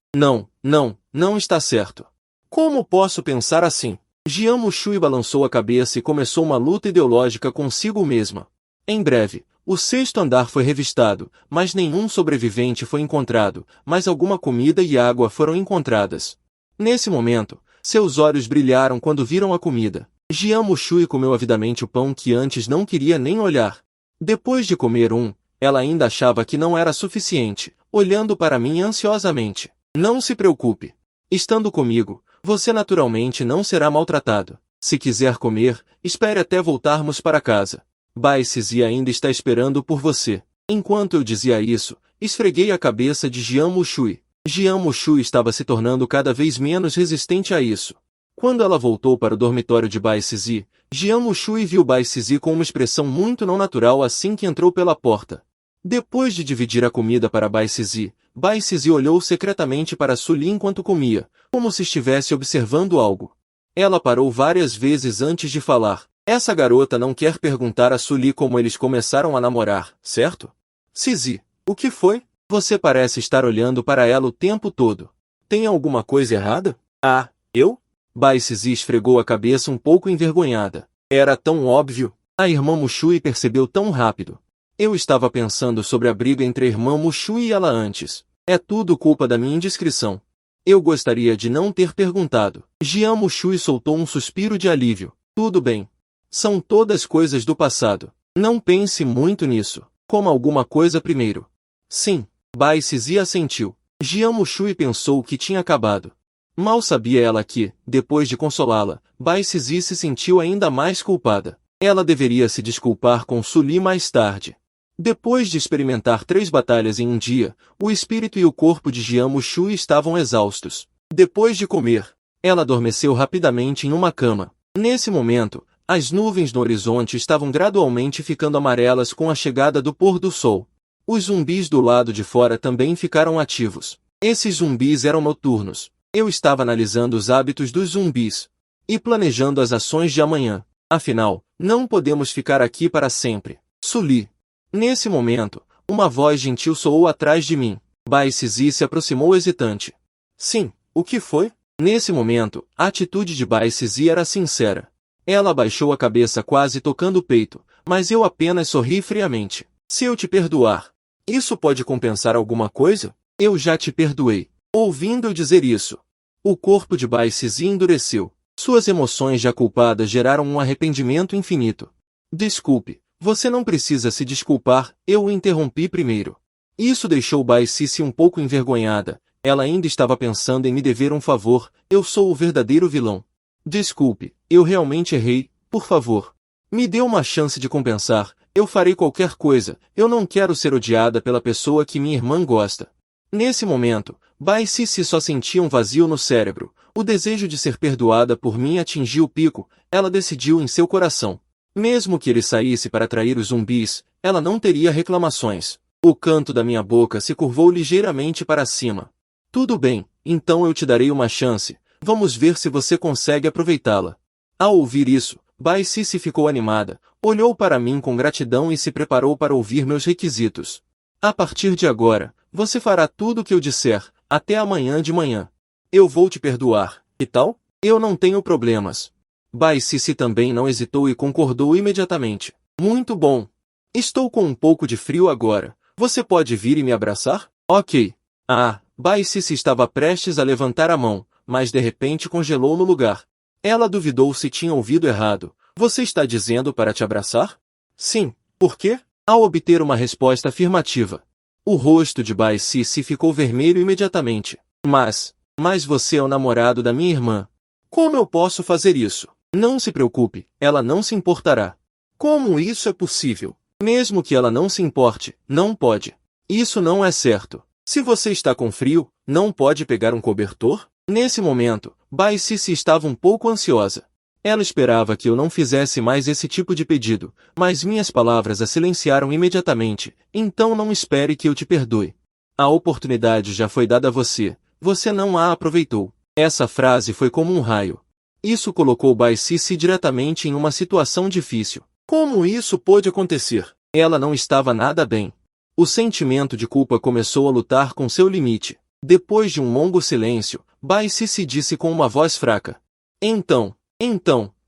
Não está certo. Como posso pensar assim? Jian Mushui balançou a cabeça e começou uma luta ideológica consigo mesma. Em breve, o sexto andar foi revistado, mas nenhum sobrevivente foi encontrado, mas alguma comida e água foram encontradas. Nesse momento, seus olhos brilharam quando viram a comida. Jian Mushui comeu avidamente o pão que antes não queria nem olhar. Depois de comer ela ainda achava que não era suficiente, olhando para mim ansiosamente. Não se preocupe. Estando comigo, você naturalmente não será maltratado. Se quiser comer, espere até voltarmos para casa. Bai Sizi ainda está esperando por você. Enquanto eu dizia isso, esfreguei a cabeça de Jian Mushui. Jian Mushui estava se tornando cada vez menos resistente a isso. Quando ela voltou para o dormitório de Bai Sisi, Jian Mushui viu Bai Sisi com uma expressão muito não natural assim que entrou pela porta. Depois de dividir a comida para Bai Sisi olhou secretamente para Su Li enquanto comia, como se estivesse observando algo. Ela parou várias vezes antes de falar. Essa garota não quer perguntar a Su Li como eles começaram a namorar, certo? Sisi, o que foi? Você parece estar olhando para ela o tempo todo. Tem alguma coisa errada? Ah, eu? Bai Sisi esfregou a cabeça um pouco envergonhada. Era tão óbvio. A irmã Mushui percebeu tão rápido. Eu estava pensando sobre a briga entre a irmã Mushui e ela antes. É tudo culpa da minha indiscrição. Eu gostaria de não ter perguntado. Jian Mushui soltou um suspiro de alívio. Tudo bem. São todas coisas do passado. Não pense muito nisso. Coma alguma coisa primeiro. Sim. Bai Sisi assentiu. Jian Mushui pensou que tinha acabado. Mal sabia ela que, depois de consolá-la, Bai Sisi se sentiu ainda mais culpada. Ela deveria se desculpar com Su Li mais tarde. Depois de experimentar 3 batalhas em um dia, o espírito e o corpo de Jian Mushui estavam exaustos. Depois de comer, ela adormeceu rapidamente em uma cama. Nesse momento, as nuvens no horizonte estavam gradualmente ficando amarelas com a chegada do pôr do sol. Os zumbis do lado de fora também ficaram ativos. Esses zumbis eram noturnos. Eu estava analisando os hábitos dos zumbis e planejando as ações de amanhã. Afinal, não podemos ficar aqui para sempre. Su Li. Nesse momento, uma voz gentil soou atrás de mim. Bai Sisi se aproximou hesitante. Sim, o que foi? Nesse momento, a atitude de Bai Sisi era sincera. Ela abaixou a cabeça quase tocando o peito, mas eu apenas sorri friamente. Se eu te perdoar, isso pode compensar alguma coisa? Eu já te perdoei. Ouvindo eu dizer isso, o corpo de Bai Sisi endureceu. Suas emoções já culpadas geraram um arrependimento infinito. Desculpe, você não precisa se desculpar, eu o interrompi primeiro. Isso deixou Bai Sisi um pouco envergonhada. Ela ainda estava pensando em me dever um favor. Eu sou o verdadeiro vilão. Desculpe, eu realmente errei, por favor. Me dê uma chance de compensar, eu farei qualquer coisa, eu não quero ser odiada pela pessoa que minha irmã gosta. Nesse momento, Bai Sisi só sentia um vazio no cérebro. O desejo de ser perdoada por mim atingiu o pico. Ela decidiu em seu coração. Mesmo que ele saísse para atrair os zumbis, ela não teria reclamações. O canto da minha boca se curvou ligeiramente para cima. Tudo bem, então eu te darei uma chance. Vamos ver se você consegue aproveitá-la. Ao ouvir isso, Bai Sisi ficou animada, olhou para mim com gratidão e se preparou para ouvir meus requisitos. A partir de agora, você fará tudo o que eu disser, até amanhã de manhã. Eu vou te perdoar, e tal? Eu não tenho problemas. Bai Sisi também não hesitou e concordou imediatamente. Muito bom. Estou com um pouco de frio agora. Você pode vir e me abraçar? Ok. Bai Sisi estava prestes a levantar a mão, mas de repente congelou no lugar. Ela duvidou se tinha ouvido errado. Você está dizendo para te abraçar? Sim. Por quê? Ao obter uma resposta afirmativa, o rosto de Bai Sisi ficou vermelho imediatamente. Mas você é o namorado da minha irmã. Como eu posso fazer isso? Não se preocupe, ela não se importará. Como isso é possível? Mesmo que ela não se importe, não pode. Isso não é certo. Se você está com frio, não pode pegar um cobertor? Nesse momento, Bai Sisi estava um pouco ansiosa. Ela esperava que eu não fizesse mais esse tipo de pedido, mas minhas palavras a silenciaram imediatamente. Então não espere que eu te perdoe. A oportunidade já foi dada a você, você não a aproveitou. Essa frase foi como um raio. Isso colocou Bai Sisi diretamente em uma situação difícil. Como isso pôde acontecer? Ela não estava nada bem. O sentimento de culpa começou a lutar com seu limite. Depois de um longo silêncio, Bai Sisi disse com uma voz fraca. Então,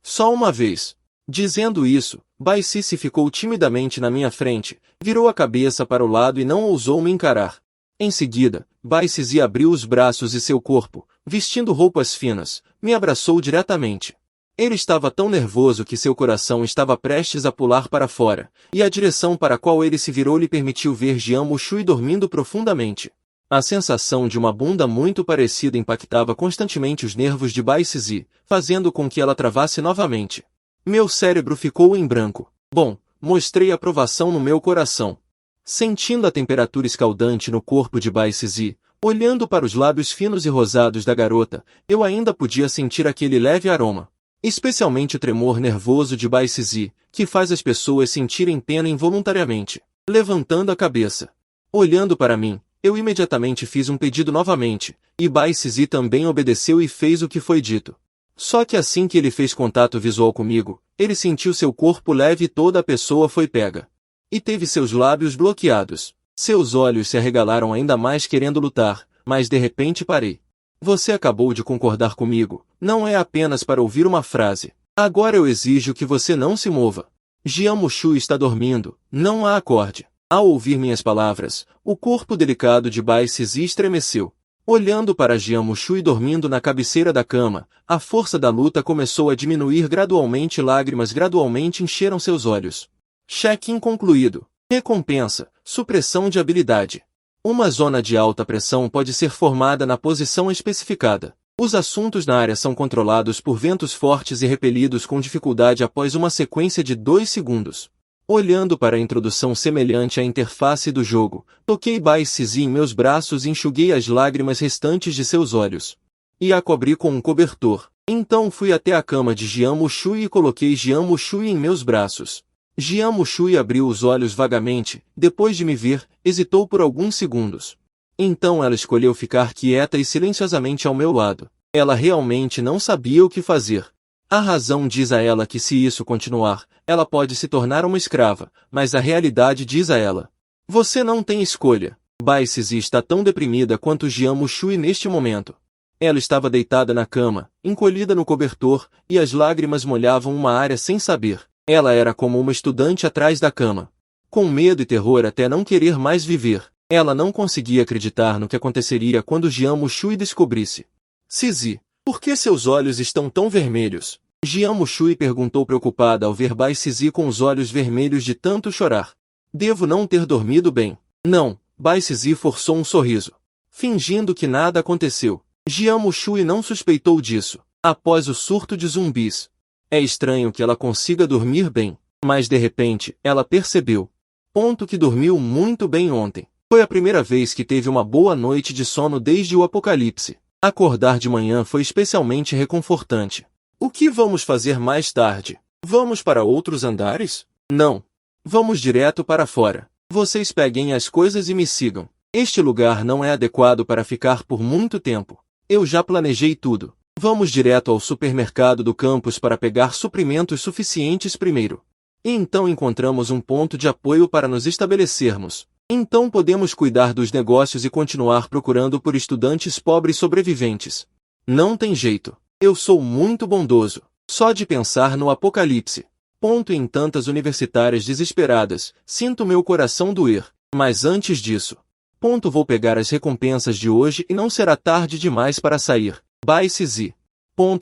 só uma vez. Dizendo isso, Bai Sisi ficou timidamente na minha frente, virou a cabeça para o lado e não ousou me encarar. Em seguida, Bai Sisi abriu os braços e seu corpo, vestindo roupas finas, me abraçou diretamente. Ele estava tão nervoso que seu coração estava prestes a pular para fora, e a direção para a qual ele se virou lhe permitiu ver Jian Mushui dormindo profundamente. A sensação de uma bunda muito parecida impactava constantemente os nervos de Bai Sisi, fazendo com que ela travasse novamente. Meu cérebro ficou em branco. Bom, mostrei aprovação no meu coração. Sentindo a temperatura escaldante no corpo de Bai Sisi, Olhando para os lábios finos e rosados da garota, eu ainda podia sentir aquele leve aroma. Especialmente o tremor nervoso de Bai Sizi, que faz as pessoas sentirem pena involuntariamente. Levantando a cabeça. Olhando para mim, eu imediatamente fiz um pedido novamente, e Bai Sizi também obedeceu e fez o que foi dito. Só que assim que ele fez contato visual comigo, ele sentiu seu corpo leve e toda a pessoa foi pega. E teve seus lábios bloqueados. Seus olhos se arregalaram ainda mais querendo lutar, mas de repente parei. Você acabou de concordar comigo, não é apenas para ouvir uma frase. Agora eu exijo que você não se mova. Jian Mushu está dormindo, não a acorde. Ao ouvir minhas palavras, o corpo delicado de Bai Sizi estremeceu. Olhando para Jian Mushu dormindo na cabeceira da cama, a força da luta começou a diminuir gradualmente e lágrimas gradualmente encheram seus olhos. Check-in concluído. Recompensa, supressão de habilidade. Uma zona de alta pressão pode ser formada na posição especificada. Os assuntos na área são controlados por ventos fortes e repelidos com dificuldade após uma sequência de 2 segundos. Olhando para a introdução semelhante à interface do jogo, toquei Bai Sizi em meus braços e enxuguei as lágrimas restantes de seus olhos. E a cobri com um cobertor. Então fui até a cama de Jian Mushu e coloquei Jian Mushu em meus braços. Jian Mushu abriu os olhos vagamente, depois de me ver, hesitou por alguns segundos. Então ela escolheu ficar quieta e silenciosamente ao meu lado. Ela realmente não sabia o que fazer. A razão diz a ela que se isso continuar, ela pode se tornar uma escrava, mas a realidade diz a ela: você não tem escolha. Bai Sizi está tão deprimida quanto Jian Mushu neste momento. Ela estava deitada na cama, encolhida no cobertor, e as lágrimas molhavam uma área sem saber. Ela era como uma estudante atrás da cama. Com medo e terror até não querer mais viver, ela não conseguia acreditar no que aconteceria quando Jian Mushu descobrisse. Sizi, por que seus olhos estão tão vermelhos? Jian Mushu perguntou preocupada ao ver Bai Sizi com os olhos vermelhos de tanto chorar. Devo não ter dormido bem. Não, Bai Sizi forçou um sorriso. Fingindo que nada aconteceu. Jian Mushu não suspeitou disso. Após o surto de zumbis. É estranho que ela consiga dormir bem, mas de repente, ela percebeu. Que dormiu muito bem ontem. Foi a primeira vez que teve uma boa noite de sono desde o apocalipse. Acordar de manhã foi especialmente reconfortante. O que vamos fazer mais tarde? Vamos para outros andares? Não. Vamos direto para fora. Vocês peguem as coisas e me sigam. Este lugar não é adequado para ficar por muito tempo. Eu já planejei tudo. Vamos direto ao supermercado do campus para pegar suprimentos suficientes primeiro. E então encontramos um ponto de apoio para nos estabelecermos. Então podemos cuidar dos negócios e continuar procurando por estudantes pobres sobreviventes. Não tem jeito. Eu sou muito bondoso. Só de pensar no apocalipse. Em tantas universitárias desesperadas, sinto meu coração doer. Mas antes disso. Vou pegar as recompensas de hoje e não será tarde demais para sair. Bai Sizi.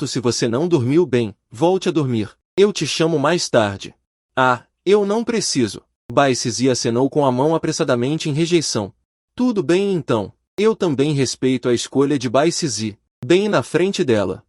Se você não dormiu bem, volte a dormir. Eu te chamo mais tarde. Ah, eu não preciso. Bai Sizi acenou com a mão apressadamente em rejeição. Tudo bem então. Eu também respeito a escolha de Bai Sizi. Bem na frente dela.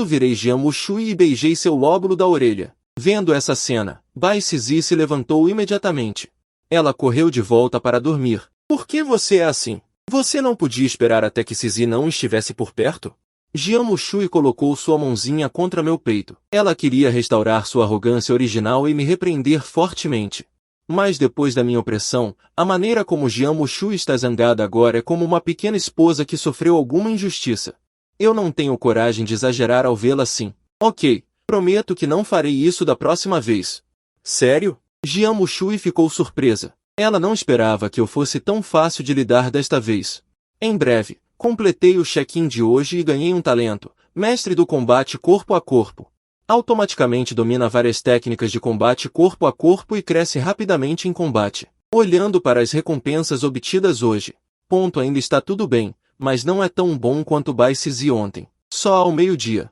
Virei Jian Mushu e beijei seu lóbulo da orelha. Vendo essa cena, Bai Sizi se levantou imediatamente. Ela correu de volta para dormir. Por que você é assim? Você não podia esperar até que Sizi não estivesse por perto? Jian Mushu colocou sua mãozinha contra meu peito. Ela queria restaurar sua arrogância original e me repreender fortemente. Mas depois da minha opressão, a maneira como Jian Mushu está zangada agora é como uma pequena esposa que sofreu alguma injustiça. Eu não tenho coragem de exagerar ao vê-la assim. Ok, prometo que não farei isso da próxima vez. Sério? Jian Mushu ficou surpresa. Ela não esperava que eu fosse tão fácil de lidar desta vez. Em breve, completei o check-in de hoje e ganhei um talento, mestre do combate corpo a corpo. Automaticamente domina várias técnicas de combate corpo a corpo e cresce rapidamente em combate. Olhando para as recompensas obtidas hoje. Ainda está tudo bem, mas não é tão bom quanto Bai Sizi ontem. Só ao meio-dia.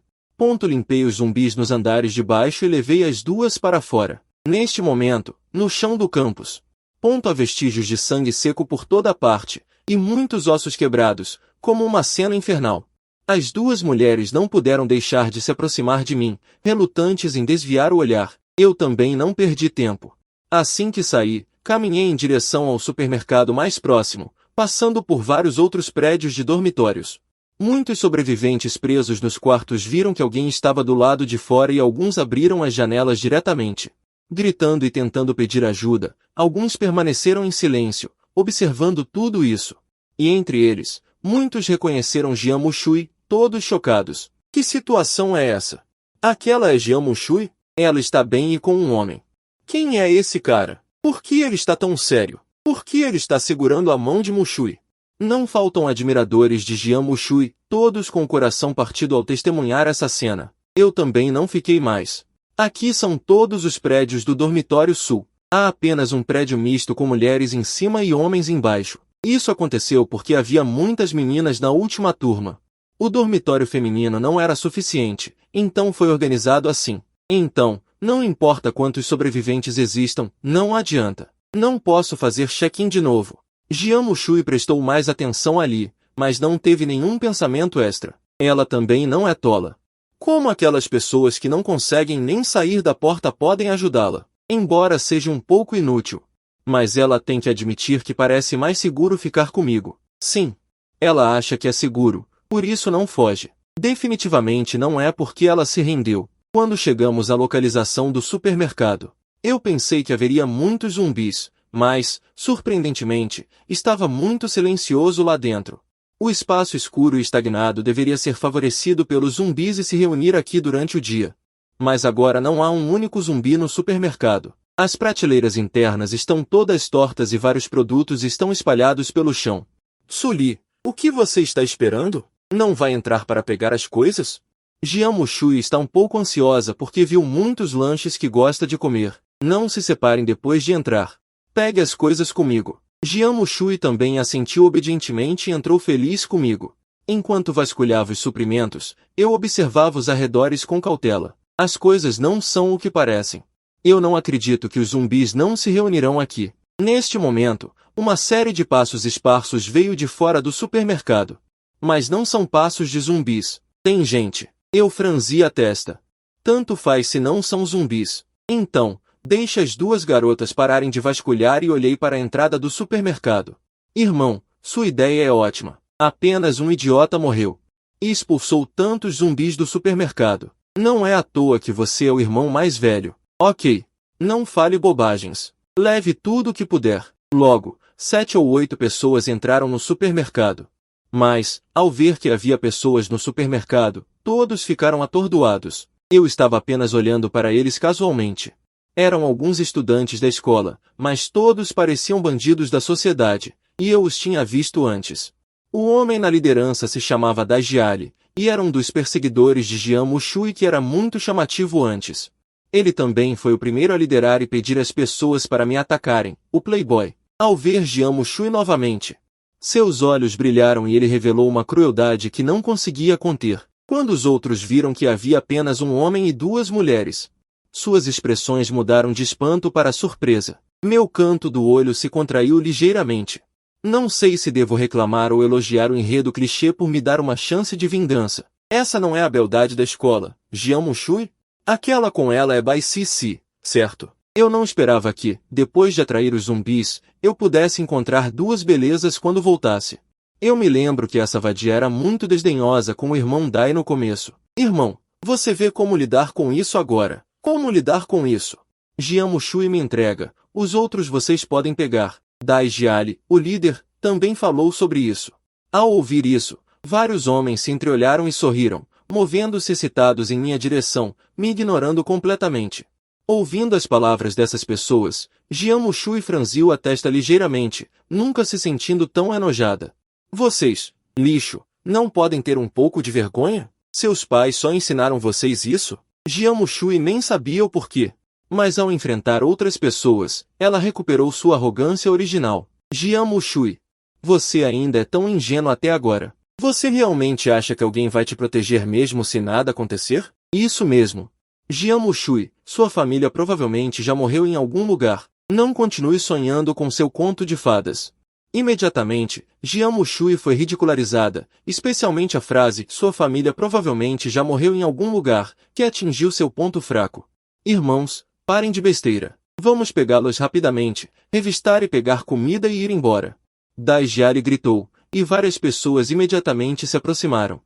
Limpei os zumbis nos andares de baixo e levei as duas para fora. Neste momento, no chão do campus. Há vestígios de sangue seco por toda parte, e muitos ossos quebrados, como uma cena infernal. As duas mulheres não puderam deixar de se aproximar de mim, relutantes em desviar o olhar. Eu também não perdi tempo. Assim que saí, caminhei em direção ao supermercado mais próximo, passando por vários outros prédios de dormitórios. Muitos sobreviventes presos nos quartos viram que alguém estava do lado de fora e alguns abriram as janelas diretamente. Gritando e tentando pedir ajuda, alguns permaneceram em silêncio, observando tudo isso. E entre eles, muitos reconheceram Jian Mushui, todos chocados. Que situação é essa? Aquela é Jian Mushui? Ela está bem e com um homem. Quem é esse cara? Por que ele está tão sério? Por que ele está segurando a mão de Mushui? Não faltam admiradores de Jian Mushui, todos com o coração partido ao testemunhar essa cena. Eu também não fiquei mais. Aqui são todos os prédios do dormitório sul. Há apenas um prédio misto com mulheres em cima e homens embaixo. Isso aconteceu porque havia muitas meninas na última turma. O dormitório feminino não era suficiente, então foi organizado assim. Então, não importa quantos sobreviventes existam, não adianta. Não posso fazer check-in de novo. Jian Mushui prestou mais atenção ali, mas não teve nenhum pensamento extra. Ela também não é tola. Como aquelas pessoas que não conseguem nem sair da porta podem ajudá-la? Embora seja um pouco inútil. Mas ela tem que admitir que parece mais seguro ficar comigo. Sim. Ela acha que é seguro, por isso não foge. Definitivamente não é porque ela se rendeu. Quando chegamos à localização do supermercado, eu pensei que haveria muitos zumbis, mas, surpreendentemente, estava muito silencioso lá dentro. O espaço escuro e estagnado deveria ser favorecido pelos zumbis e se reunir aqui durante o dia. Mas agora não há um único zumbi no supermercado. As prateleiras internas estão todas tortas e vários produtos estão espalhados pelo chão. Sully, o que você está esperando? Não vai entrar para pegar as coisas? Jian Mushui está um pouco ansiosa porque viu muitos lanches que gosta de comer. Não se separem depois de entrar. Pegue as coisas comigo. Jian Mushui também assentiu obedientemente e entrou feliz comigo. Enquanto vasculhava os suprimentos, eu observava os arredores com cautela. As coisas não são o que parecem. Eu não acredito que os zumbis não se reunirão aqui. Neste momento, uma série de passos esparsos veio de fora do supermercado. Mas não são passos de zumbis. Tem gente. Eu franzi a testa. Tanto faz se não são zumbis. Então, deixe as duas garotas pararem de vasculhar e olhei para a entrada do supermercado. Irmão, sua ideia é ótima. Apenas um idiota morreu. E expulsou tantos zumbis do supermercado. Não é à toa que você é o irmão mais velho. Ok. Não fale bobagens. Leve tudo o que puder. Logo, 7 ou 8 pessoas entraram no supermercado. Mas, ao ver que havia pessoas no supermercado, todos ficaram atordoados. Eu estava apenas olhando para eles casualmente. Eram alguns estudantes da escola, mas todos pareciam bandidos da sociedade, e eu os tinha visto antes. O homem na liderança se chamava Dajiali, e era um dos perseguidores de Jian Mushui que era muito chamativo antes. Ele também foi o primeiro a liderar e pedir às pessoas para me atacarem, o playboy. Ao ver Jian Mushui novamente, seus olhos brilharam e ele revelou uma crueldade que não conseguia conter. Quando os outros viram que havia apenas um homem e 2 mulheres, suas expressões mudaram de espanto para surpresa. Meu canto do olho se contraiu ligeiramente. Não sei se devo reclamar ou elogiar o enredo clichê por me dar uma chance de vingança. Essa não é a beldade da escola, Jian Mushui? Aquela com ela é Bai Sisi, certo? Eu não esperava que, depois de atrair os zumbis, eu pudesse encontrar 2 belezas quando voltasse. Eu me lembro que essa vadia era muito desdenhosa com o irmão Dai no começo. Irmão, você vê como lidar com isso agora. Como lidar com isso? Jian Mushui me entrega, os outros vocês podem pegar. Dai Jiali, o líder, também falou sobre isso. Ao ouvir isso, vários homens se entreolharam e sorriram, movendo-se excitados em minha direção, me ignorando completamente. Ouvindo as palavras dessas pessoas, Jian Mushui franziu a testa ligeiramente, nunca se sentindo tão enojada. Vocês, lixo, não podem ter um pouco de vergonha? Seus pais só ensinaram vocês isso? Jian Mushui nem sabia o porquê. Mas ao enfrentar outras pessoas, ela recuperou sua arrogância original. Jian Mushui, você ainda é tão ingênuo até agora. Você realmente acha que alguém vai te proteger mesmo se nada acontecer? Isso mesmo. Jian Mushui, sua família provavelmente já morreu em algum lugar. Não continue sonhando com seu conto de fadas. Imediatamente, Jian Mushui foi ridicularizada, especialmente a frase "sua família provavelmente já morreu em algum lugar", que atingiu seu ponto fraco. Irmãos, parem de besteira. Vamos pegá-los rapidamente, revistar e pegar comida e ir embora. Dai-Jiali gritou, e várias pessoas imediatamente se aproximaram.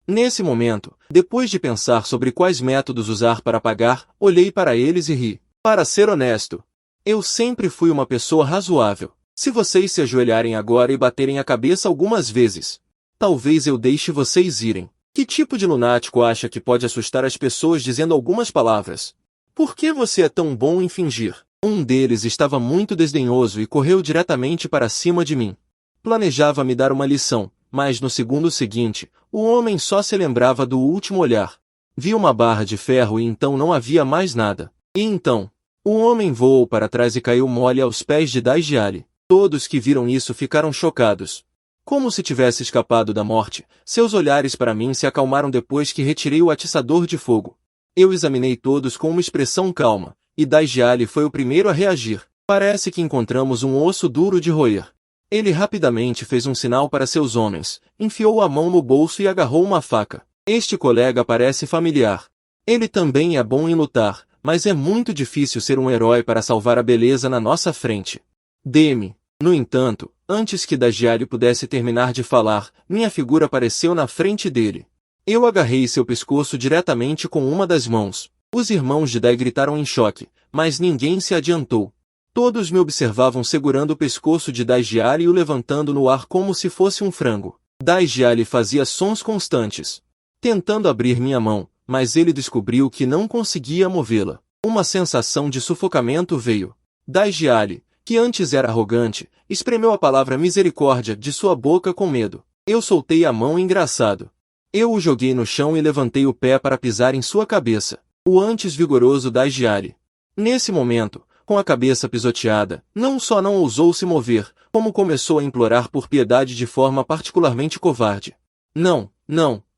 Nesse momento, depois de pensar sobre quais métodos usar para pagar, olhei para eles e ri. Para ser honesto, eu sempre fui uma pessoa razoável. Se vocês se ajoelharem agora e baterem a cabeça algumas vezes, talvez eu deixe vocês irem. Que tipo de lunático acha que pode assustar as pessoas dizendo algumas palavras? Por que você é tão bom em fingir? Um deles estava muito desdenhoso e correu diretamente para cima de mim. Planejava me dar uma lição, mas no segundo seguinte, o homem só se lembrava do último olhar. Vi uma barra de ferro e então não havia mais nada. E então, o homem voou para trás e caiu mole aos pés de Dai-Jiali. Todos que viram isso ficaram chocados. Como se tivesse escapado da morte, seus olhares para mim se acalmaram depois que retirei o atiçador de fogo. Eu examinei todos com uma expressão calma, e Dai-Jiali foi o primeiro a reagir. Parece que encontramos um osso duro de roer. Ele rapidamente fez um sinal para seus homens, enfiou a mão no bolso e agarrou uma faca. Este colega parece familiar. Ele também é bom em lutar, mas é muito difícil ser um herói para salvar a beleza na nossa frente. Dê-me. No entanto, antes que Dai-Jiali pudesse terminar de falar, minha figura apareceu na frente dele. Eu agarrei seu pescoço diretamente com uma das mãos. Os irmãos de Dai gritaram em choque, mas ninguém se adiantou. Todos me observavam segurando o pescoço de Dai-Jiali e o levantando no ar como se fosse um frango. Dai-Jiali fazia sons constantes, tentando abrir minha mão, mas ele descobriu que não conseguia movê-la. Uma sensação de sufocamento veio. Dai-Jiali, que antes era arrogante, espremeu a palavra misericórdia de sua boca com medo. Eu soltei a mão engraçado. Eu o joguei no chão e levantei o pé para pisar em sua cabeça. O antes vigoroso Dai-Jiali. Nesse momento, com a cabeça pisoteada, não só não ousou se mover, como começou a implorar por piedade de forma particularmente covarde. Não,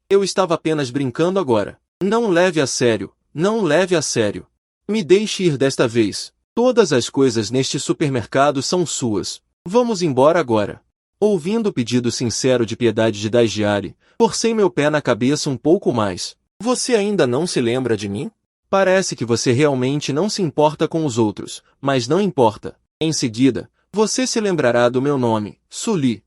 eu estava apenas brincando agora. Não leve a sério, não leve a sério. Me deixe ir desta vez. Todas as coisas neste supermercado são suas. Vamos embora agora. Ouvindo o pedido sincero de piedade de Dai-Jiali, forcei meu pé na cabeça um pouco mais. Você ainda não se lembra de mim? Parece que você realmente não se importa com os outros, mas não importa. Em seguida, você se lembrará do meu nome, Suli.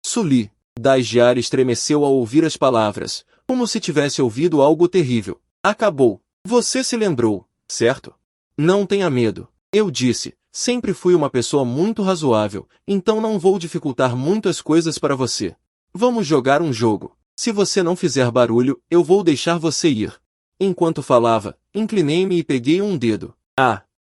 Suli. Dai-Jiali estremeceu ao ouvir as palavras, como se tivesse ouvido algo terrível. Acabou. Você se lembrou, certo? Não tenha medo. Eu disse, sempre fui uma pessoa muito razoável, então não vou dificultar muito as coisas para você. Vamos jogar um jogo. Se você não fizer barulho, eu vou deixar você ir. Enquanto falava, inclinei-me e peguei um dedo.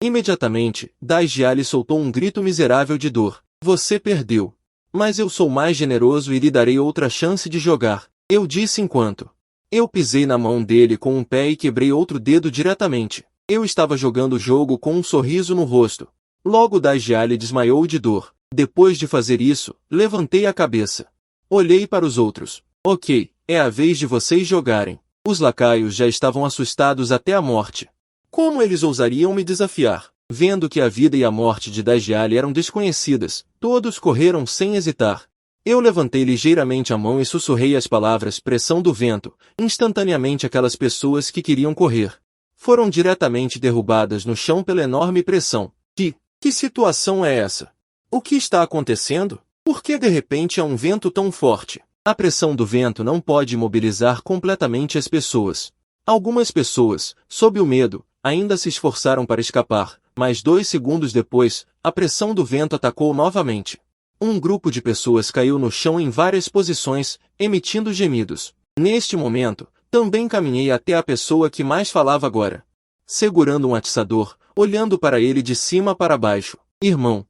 Imediatamente, Dai-Jiali soltou um grito miserável de dor. Você perdeu. Mas eu sou mais generoso e lhe darei outra chance de jogar. Eu disse enquanto eu pisei na mão dele com um pé e quebrei outro dedo diretamente. Eu estava jogando o jogo com um sorriso no rosto. Logo Dai-Jiali desmaiou de dor. Depois de fazer isso, levantei a cabeça. Olhei para os outros. Ok, é a vez de vocês jogarem. Os lacaios já estavam assustados até a morte. Como eles ousariam me desafiar? Vendo que a vida e a morte de Dai-Jiali eram desconhecidas, todos correram sem hesitar. Eu levantei ligeiramente a mão e sussurrei as palavras pressão do vento. Instantaneamente aquelas pessoas que queriam correr foram diretamente derrubadas no chão pela enorme pressão. Que situação é essa? O que está acontecendo? Por que de repente há um vento tão forte? A pressão do vento não pode imobilizar completamente as pessoas. Algumas pessoas, sob o medo, ainda se esforçaram para escapar, mas 2 segundos depois, a pressão do vento atacou novamente. Um grupo de pessoas caiu no chão em várias posições, emitindo gemidos. Neste momento, também caminhei até a pessoa que mais falava agora. Segurando um atiçador, olhando para ele de cima para baixo. Irmão,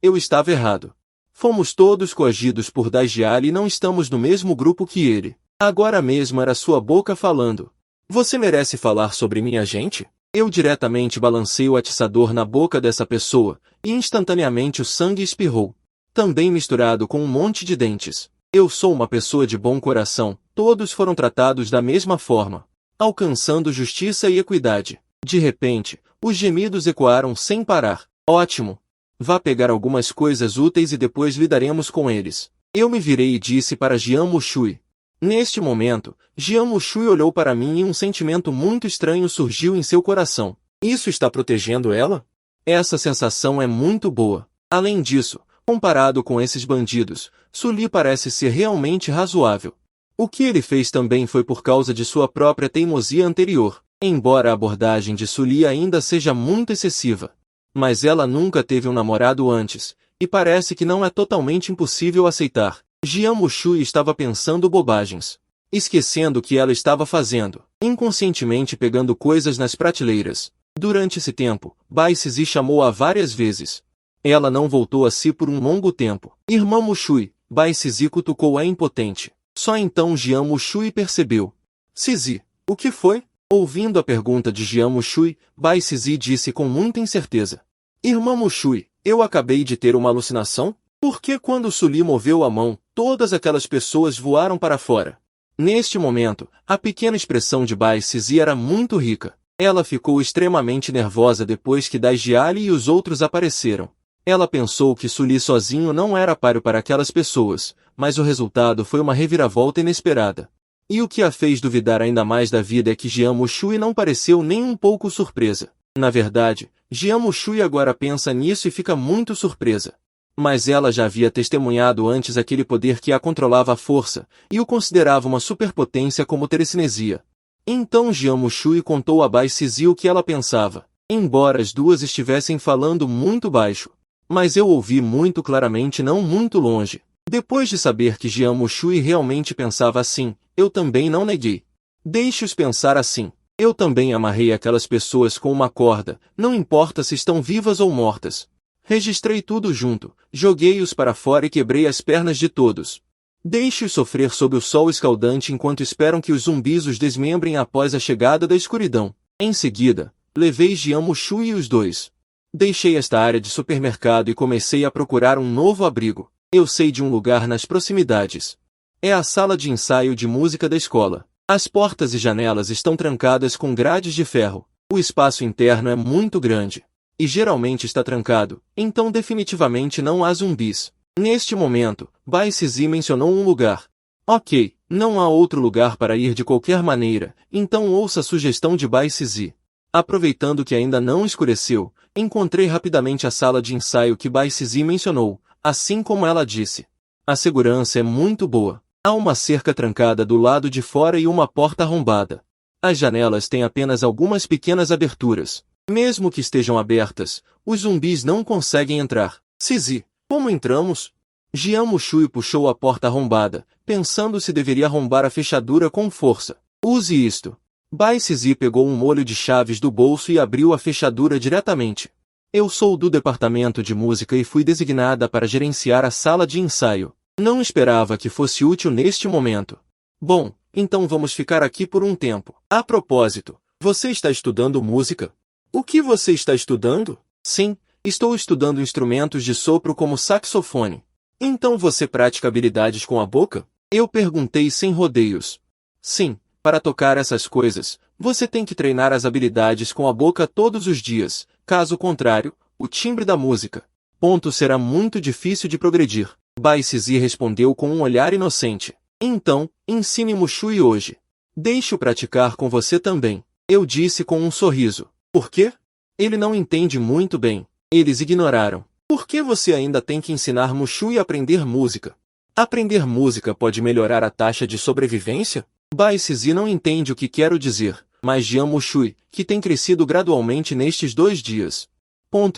eu estava errado. Fomos todos coagidos por Dai-Jiali e não estamos no mesmo grupo que ele. Agora mesmo era sua boca falando. Você merece falar sobre minha gente? Eu diretamente balancei o atiçador na boca dessa pessoa, e instantaneamente o sangue espirrou. Também misturado com um monte de dentes. Eu sou uma pessoa de bom coração, todos foram tratados da mesma forma, alcançando justiça e equidade. De repente, os gemidos ecoaram sem parar. Ótimo! Vá pegar algumas coisas úteis e depois lidaremos com eles. Eu me virei e disse para Jian Mushui. Neste momento, Jian Mushui olhou para mim e um sentimento muito estranho surgiu em seu coração. Isso está protegendo ela? Essa sensação é muito boa. Além disso, Comparado com esses bandidos, Sully parece ser realmente razoável. O que ele fez também foi por causa de sua própria teimosia anterior, embora a abordagem de Sully ainda seja muito excessiva. Mas ela nunca teve um namorado antes, e parece que não é totalmente impossível aceitar. Jian Mushui estava pensando bobagens, esquecendo o que ela estava fazendo, inconscientemente pegando coisas nas prateleiras. Durante esse tempo, Bai Sizi chamou-a várias vezes. Ela não voltou a si por um longo tempo. Irmã Mushui, Bai Sizi cutucou-a impotente. Só então Jian Mushui percebeu. Sizi, o que foi? Ouvindo a pergunta de Jian Mushui, Bai Sizi disse com muita incerteza. Irmã Mushui, eu acabei de ter uma alucinação? Porque quando Sully moveu a mão, todas aquelas pessoas voaram para fora. Neste momento, a pequena expressão de Bai Sizi era muito rica. Ela ficou extremamente nervosa depois que Daijiali e os outros apareceram. Ela pensou que Sully sozinho não era páreo para aquelas pessoas, mas o resultado foi uma reviravolta inesperada. E o que a fez duvidar ainda mais da vida é que Jian Mushui não pareceu nem um pouco surpresa. Na verdade, Jian Mushui agora pensa nisso e fica muito surpresa. Mas ela já havia testemunhado antes aquele poder que a controlava à força, e o considerava uma superpotência como telecinesia. Então Jian Mushui contou a Bai Sizi o que ela pensava, embora as duas estivessem falando muito baixo. Mas eu ouvi muito claramente não muito longe. Depois de saber que Jian Mushui realmente pensava assim, eu também não neguei. Deixe-os pensar assim. Eu também amarrei aquelas pessoas com uma corda, não importa se estão vivas ou mortas. Registrei tudo junto, joguei-os para fora e quebrei as pernas de todos. Deixe-os sofrer sob o sol escaldante enquanto esperam que os zumbis os desmembrem após a chegada da escuridão. Em seguida, levei Jian Mushui e os dois. Deixei esta área de supermercado e comecei a procurar um novo abrigo. Eu sei de um lugar nas proximidades. É a sala de ensaio de música da escola. As portas e janelas estão trancadas com grades de ferro. O espaço interno é muito grande. E geralmente está trancado, então definitivamente não há zumbis. Neste momento, Bai Sizi mencionou um lugar. Ok, não há outro lugar para ir de qualquer maneira, então ouça a sugestão de Bai Sizi. Aproveitando que ainda não escureceu, encontrei rapidamente a sala de ensaio que Bai Sizi mencionou, assim como ela disse. A segurança é muito boa. Há uma cerca trancada do lado de fora e uma porta arrombada. As janelas têm apenas algumas pequenas aberturas. Mesmo que estejam abertas, os zumbis não conseguem entrar. Sizi, como entramos? Jian Mushui puxou a porta arrombada, pensando se deveria arrombar a fechadura com força. Use isto. Bai Sizi pegou um molho de chaves do bolso e abriu a fechadura diretamente. Eu sou do departamento de música e fui designada para gerenciar a sala de ensaio. Não esperava que fosse útil neste momento. Bom, então vamos ficar aqui por um tempo. A propósito, você está estudando música? O que você está estudando? Sim, estou estudando instrumentos de sopro como saxofone. Então você pratica habilidades com a boca? Eu perguntei sem rodeios. Sim, para tocar essas coisas, você tem que treinar as habilidades com a boca todos os dias. Caso contrário, o timbre da música. Ponto será muito difícil de progredir. Bai Sizi respondeu com um olhar inocente. Então, ensine Mushui hoje. Deixe-o praticar com você também. Eu disse com um sorriso. Por quê? Ele não entende muito bem. Eles ignoraram. Por que você ainda tem que ensinar Mushui a aprender música? Aprender música pode melhorar a taxa de sobrevivência? Bai Sizi não entende o que quero dizer, mas Jian Mushui, que tem crescido gradualmente nestes 2 dias.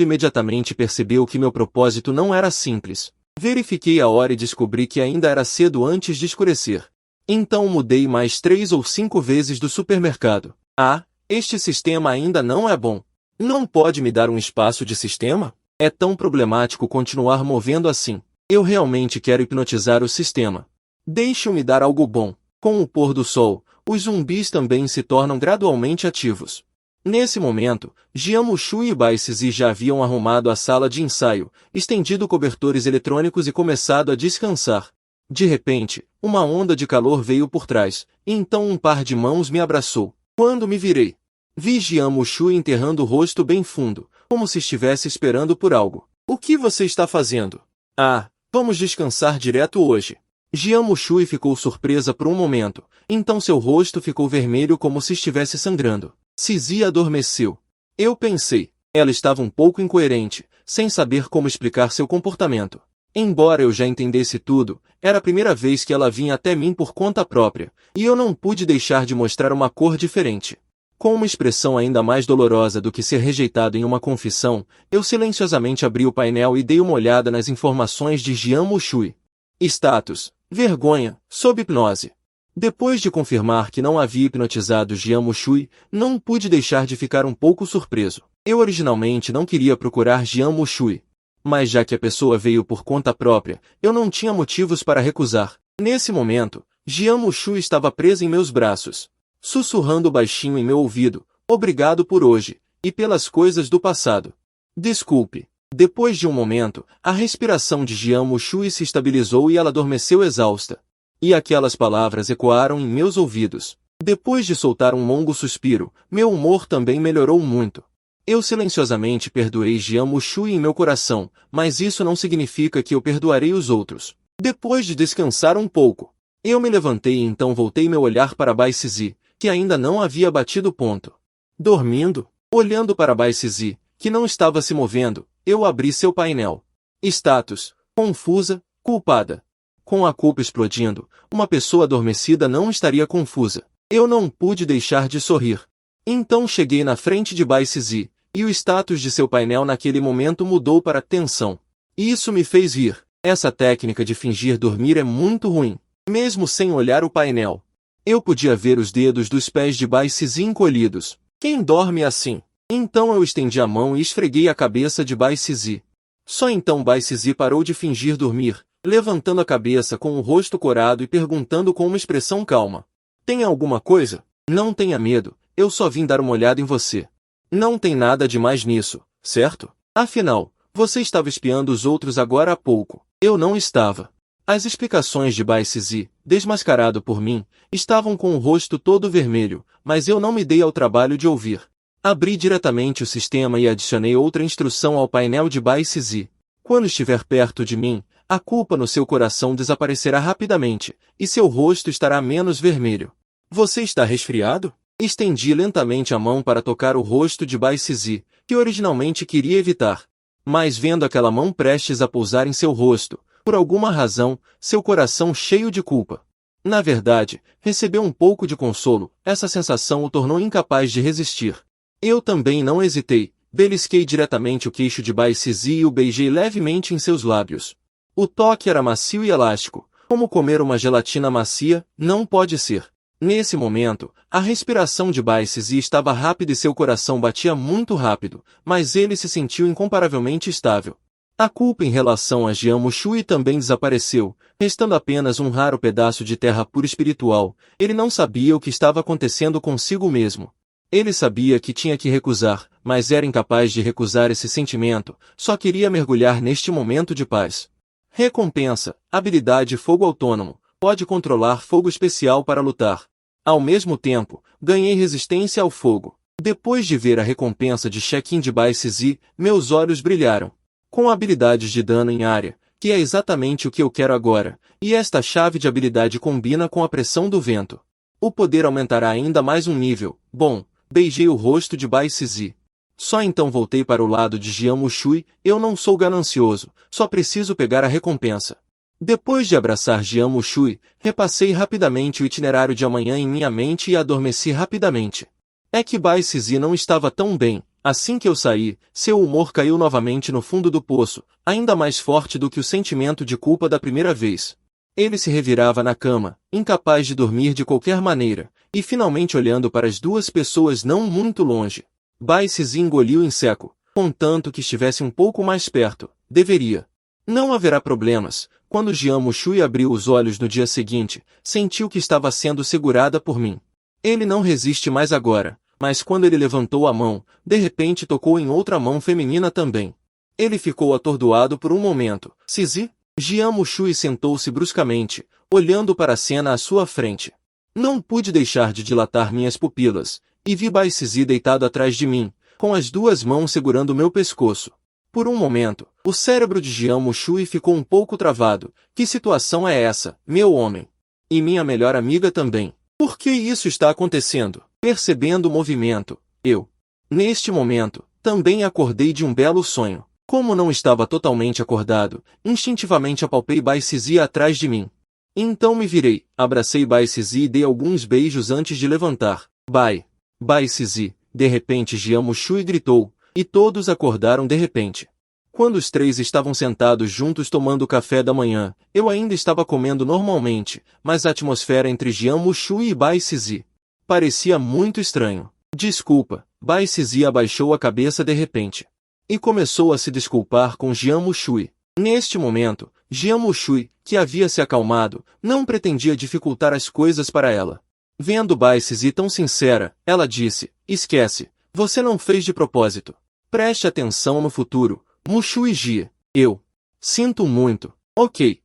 Imediatamente percebeu que meu propósito não era simples. Verifiquei a hora e descobri que ainda era cedo antes de escurecer. Então mudei mais 3 ou 5 vezes do supermercado. Ah, este sistema ainda não é bom. Não pode me dar um espaço de sistema? É tão problemático continuar movendo assim. Eu realmente quero hipnotizar o sistema. Deixe-me dar algo bom. Com o pôr do sol, os zumbis também se tornam gradualmente ativos. Nesse momento, Jian Mushui e Bai Sizi já haviam arrumado a sala de ensaio, estendido cobertores eletrônicos e começado a descansar. De repente, uma onda de calor veio por trás, e então um par de mãos me abraçou. Quando me virei, vi Jian Mushui enterrando o rosto bem fundo, como se estivesse esperando por algo. O que você está fazendo? Ah, vamos descansar direto hoje. Jian Mushui ficou surpresa por um momento, então seu rosto ficou vermelho como se estivesse sangrando. Sizi adormeceu. Eu pensei, ela estava um pouco incoerente, sem saber como explicar seu comportamento. Embora eu já entendesse tudo, era a primeira vez que ela vinha até mim por conta própria, e eu não pude deixar de mostrar uma cor diferente. Com uma expressão ainda mais dolorosa do que ser rejeitado em uma confissão, eu silenciosamente abri o painel e dei uma olhada nas informações de Jian Mushui. Status: vergonha, sob hipnose. Depois de confirmar que não havia hipnotizado Jian Mushui, não pude deixar de ficar um pouco surpreso. Eu originalmente não queria procurar Jian Mushui. Mas já que a pessoa veio por conta própria, eu não tinha motivos para recusar. Nesse momento, Jian Mushui estava presa em meus braços, sussurrando baixinho em meu ouvido: obrigado por hoje, e pelas coisas do passado. Desculpe. Depois de um momento, a respiração de Jian Mushui se estabilizou e ela adormeceu exausta. E aquelas palavras ecoaram em meus ouvidos. Depois de soltar um longo suspiro, meu humor também melhorou muito. Eu silenciosamente perdoei Jian Mushui em meu coração, mas isso não significa que eu perdoarei os outros. Depois de descansar um pouco, eu me levantei e então voltei meu olhar para Bai Cizi, que ainda não havia batido ponto. Dormindo, olhando para Bai Cizi, que não estava se movendo, eu abri seu painel. Status: confusa, culpada. Com a culpa explodindo, uma pessoa adormecida não estaria confusa. Eu não pude deixar de sorrir. Então cheguei na frente de Bai Cizi, e o status de seu painel naquele momento mudou para tensão. Isso me fez rir. Essa técnica de fingir dormir é muito ruim. Mesmo sem olhar o painel, eu podia ver os dedos dos pés de Bai Cizi encolhidos. Quem dorme assim? Então eu estendi a mão e esfreguei a cabeça de Bai Cizi. Só então Bai Cizi parou de fingir dormir, levantando a cabeça com o rosto corado e perguntando com uma expressão calma: tem alguma coisa? Não tenha medo, eu só vim dar uma olhada em você. Não tem nada demais nisso, certo? Afinal, você estava espiando os outros agora há pouco. Eu não estava. As explicações de Bai Cizi, desmascarado por mim, estavam com o rosto todo vermelho, mas eu não me dei ao trabalho de ouvir. Abri diretamente o sistema e adicionei outra instrução ao painel de Bai Cizi. Quando estiver perto de mim, a culpa no seu coração desaparecerá rapidamente, e seu rosto estará menos vermelho. Você está resfriado? Estendi lentamente a mão para tocar o rosto de Bai Cizi, que originalmente queria evitar. Mas vendo aquela mão prestes a pousar em seu rosto, por alguma razão, seu coração cheio de culpa. Na verdade, recebeu um pouco de consolo, essa sensação o tornou incapaz de resistir. Eu também não hesitei, belisquei diretamente o queixo de Bai Cizi e o beijei levemente em seus lábios. O toque era macio e elástico, como comer uma gelatina macia, não pode ser. Nesse momento, a respiração de Bai Cizi estava rápida e seu coração batia muito rápido, mas ele se sentiu incomparavelmente estável. A culpa em relação a Jian Mushui também desapareceu, restando apenas um raro pedaço de terra pura espiritual. Ele não sabia o que estava acontecendo consigo mesmo. Ele sabia que tinha que recusar, mas era incapaz de recusar esse sentimento, só queria mergulhar neste momento de paz. Recompensa: habilidade fogo autônomo, pode controlar fogo especial para lutar. Ao mesmo tempo, ganhei resistência ao fogo. Depois de ver a recompensa de check-in de Bai Cizi, meus olhos brilharam. Com habilidades de dano em área, que é exatamente o que eu quero agora, e esta chave de habilidade combina com a pressão do vento. O poder aumentará ainda mais um nível. Bom, beijei o rosto de Bai Cizi. Só então voltei para o lado de Jian Mushui. Eu não sou ganancioso, só preciso pegar a recompensa. Depois de abraçar Jian Mushui, repassei rapidamente o itinerário de amanhã em minha mente e adormeci rapidamente. É que Bai Cizi não estava tão bem. Assim que eu saí, seu humor caiu novamente no fundo do poço, ainda mais forte do que o sentimento de culpa da primeira vez. Ele se revirava na cama, incapaz de dormir de qualquer maneira, e finalmente olhando para as duas pessoas não muito longe. Bai Cizi engoliu em seco, contanto que estivesse um pouco mais perto. Deveria. Não haverá problemas. Quando Jian Mushui abriu os olhos no dia seguinte, sentiu que estava sendo segurada por mim. Ele não resiste mais agora, mas quando ele levantou a mão, de repente tocou em outra mão feminina também. Ele ficou atordoado por um momento. Cizi? Jian Mushui sentou-se bruscamente, olhando para a cena à sua frente. Não pude deixar de dilatar minhas pupilas, e vi Bai Cizi deitado atrás de mim, com as duas mãos segurando meu pescoço. Por um momento, o cérebro de Jian Mushui ficou um pouco travado. Que situação é essa, meu homem? E minha melhor amiga também. Por que isso está acontecendo? Percebendo o movimento, eu, neste momento, também acordei de um belo sonho. Como não estava totalmente acordado, instintivamente apalpei Bai Sisi atrás de mim. Então me virei, abracei Bai Sisi e dei alguns beijos antes de levantar. Bai Sisi, de repente Jian Shui gritou, e todos acordaram de repente. Quando os três estavam sentados juntos tomando café da manhã, eu ainda estava comendo normalmente, mas a atmosfera entre Jian Shui e Bai Sisi parecia muito estranho. Desculpa, Bai Sisi abaixou a cabeça de repente e começou a se desculpar com Jian Shui. Neste momento, Jian Shui, que havia se acalmado, não pretendia dificultar as coisas para ela. Vendo Bai Sisi tão sincera, ela disse, esquece, você não fez de propósito. Preste atenção no futuro, Mushui Jie. Eu sinto muito. Ok,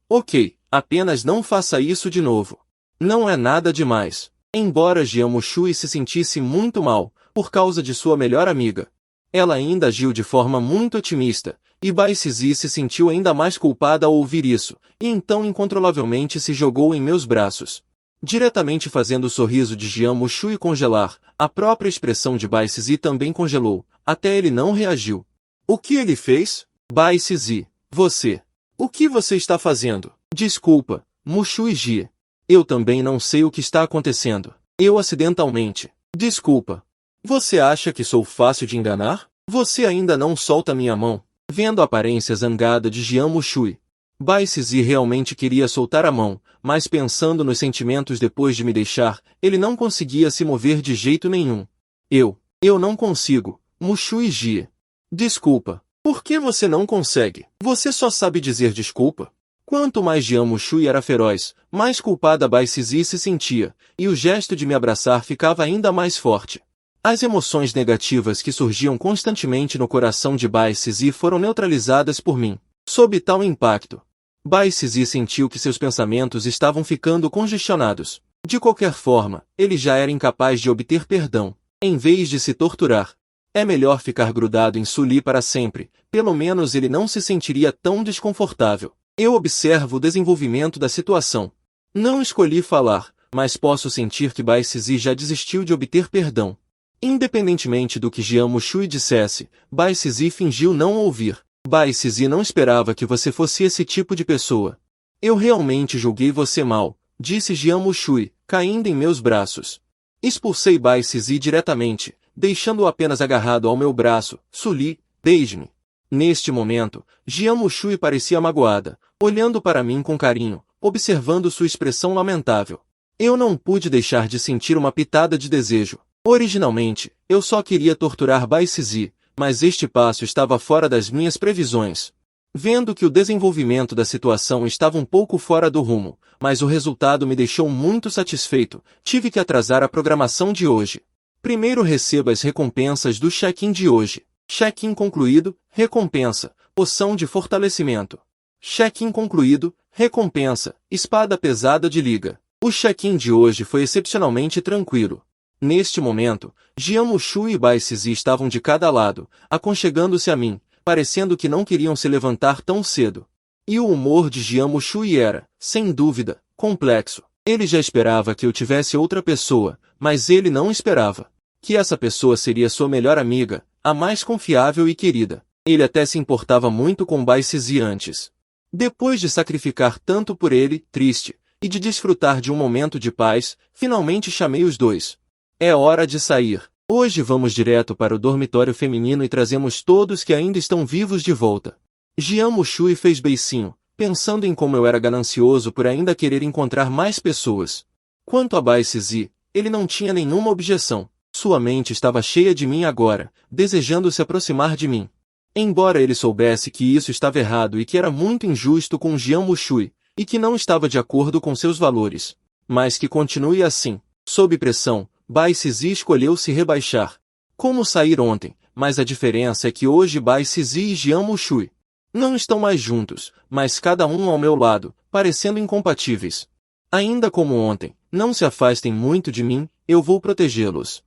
apenas não faça isso de novo. Não é nada demais. Embora Jian Mushui se sentisse muito mal, por causa de sua melhor amiga, ela ainda agiu de forma muito otimista, e Bai Sisi se sentiu ainda mais culpada ao ouvir isso, e então incontrolavelmente se jogou em meus braços, diretamente fazendo o sorriso de Jian Mushui congelar. A própria expressão de Bai Sisi também congelou, até ele não reagiu. O que ele fez? Bai Sisi, você. O que você está fazendo? Desculpa, Mushui Jie. Eu também não sei o que está acontecendo. Eu acidentalmente. Desculpa. Você acha que sou fácil de enganar? Você ainda não solta minha mão. Vendo a aparência zangada de Jian Mushui, Bai Sisi realmente queria soltar a mão, mas pensando nos sentimentos depois de me deixar, ele não conseguia se mover de jeito nenhum. Eu não consigo, Mushui Jie. Desculpa. Por que você não consegue? Você só sabe dizer desculpa? Quanto mais Jian Mushui era feroz, mais culpada Bai Sisi se sentia, e o gesto de me abraçar ficava ainda mais forte. As emoções negativas que surgiam constantemente no coração de Bai Sisi foram neutralizadas por mim. Sob tal impacto, Bai Sisi sentiu que seus pensamentos estavam ficando congestionados. De qualquer forma, ele já era incapaz de obter perdão. Em vez de se torturar, é melhor ficar grudado em Su Li para sempre, pelo menos ele não se sentiria tão desconfortável. Eu observo o desenvolvimento da situação. Não escolhi falar, mas posso sentir que Bai Sisi já desistiu de obter perdão. Independentemente do que Jian Mushui dissesse, Bai Sisi fingiu não ouvir. Bai Sisi não esperava que você fosse esse tipo de pessoa. Eu realmente julguei você mal, disse Jian Mushui, caindo em meus braços. Expulsei Bai Sisi diretamente, deixando-o apenas agarrado ao meu braço. Su Li, beije-me. Neste momento, Jian Mushui parecia magoada, olhando para mim com carinho, observando sua expressão lamentável. Eu não pude deixar de sentir uma pitada de desejo. Originalmente, eu só queria torturar Bai Sisi, mas este passo estava fora das minhas previsões. Vendo que o desenvolvimento da situação estava um pouco fora do rumo, mas o resultado me deixou muito satisfeito, tive que atrasar a programação de hoje. Primeiro receba as recompensas do check-in de hoje. Check-in concluído, recompensa, poção de fortalecimento. Check-in concluído, recompensa, espada pesada de liga. O check-in de hoje foi excepcionalmente tranquilo. Neste momento, Jian Mushui e Bai Sisi estavam de cada lado, aconchegando-se a mim, parecendo que não queriam se levantar tão cedo. E o humor de Jian Mushui era, sem dúvida, complexo. Ele já esperava que eu tivesse outra pessoa, mas ele não esperava que essa pessoa seria sua melhor amiga, a mais confiável e querida. Ele até se importava muito com Bai Sisi antes. Depois de sacrificar tanto por ele, triste, e de desfrutar de um momento de paz, finalmente chamei os dois. É hora de sair. Hoje vamos direto para o dormitório feminino e trazemos todos que ainda estão vivos de volta. Jian Mushui fez beicinho, pensando em como eu era ganancioso por ainda querer encontrar mais pessoas. Quanto a Bai Sisi, ele não tinha nenhuma objeção. Sua mente estava cheia de mim agora, desejando se aproximar de mim. Embora ele soubesse que isso estava errado e que era muito injusto com Jian Mushui, e que não estava de acordo com seus valores, mas que continue assim. Sob pressão, Bai Sisi escolheu se rebaixar. Como sair ontem, mas a diferença é que hoje Bai Sisi e Jian Mushui não estão mais juntos, mas cada um ao meu lado, parecendo incompatíveis. Ainda como ontem, não se afastem muito de mim, eu vou protegê-los.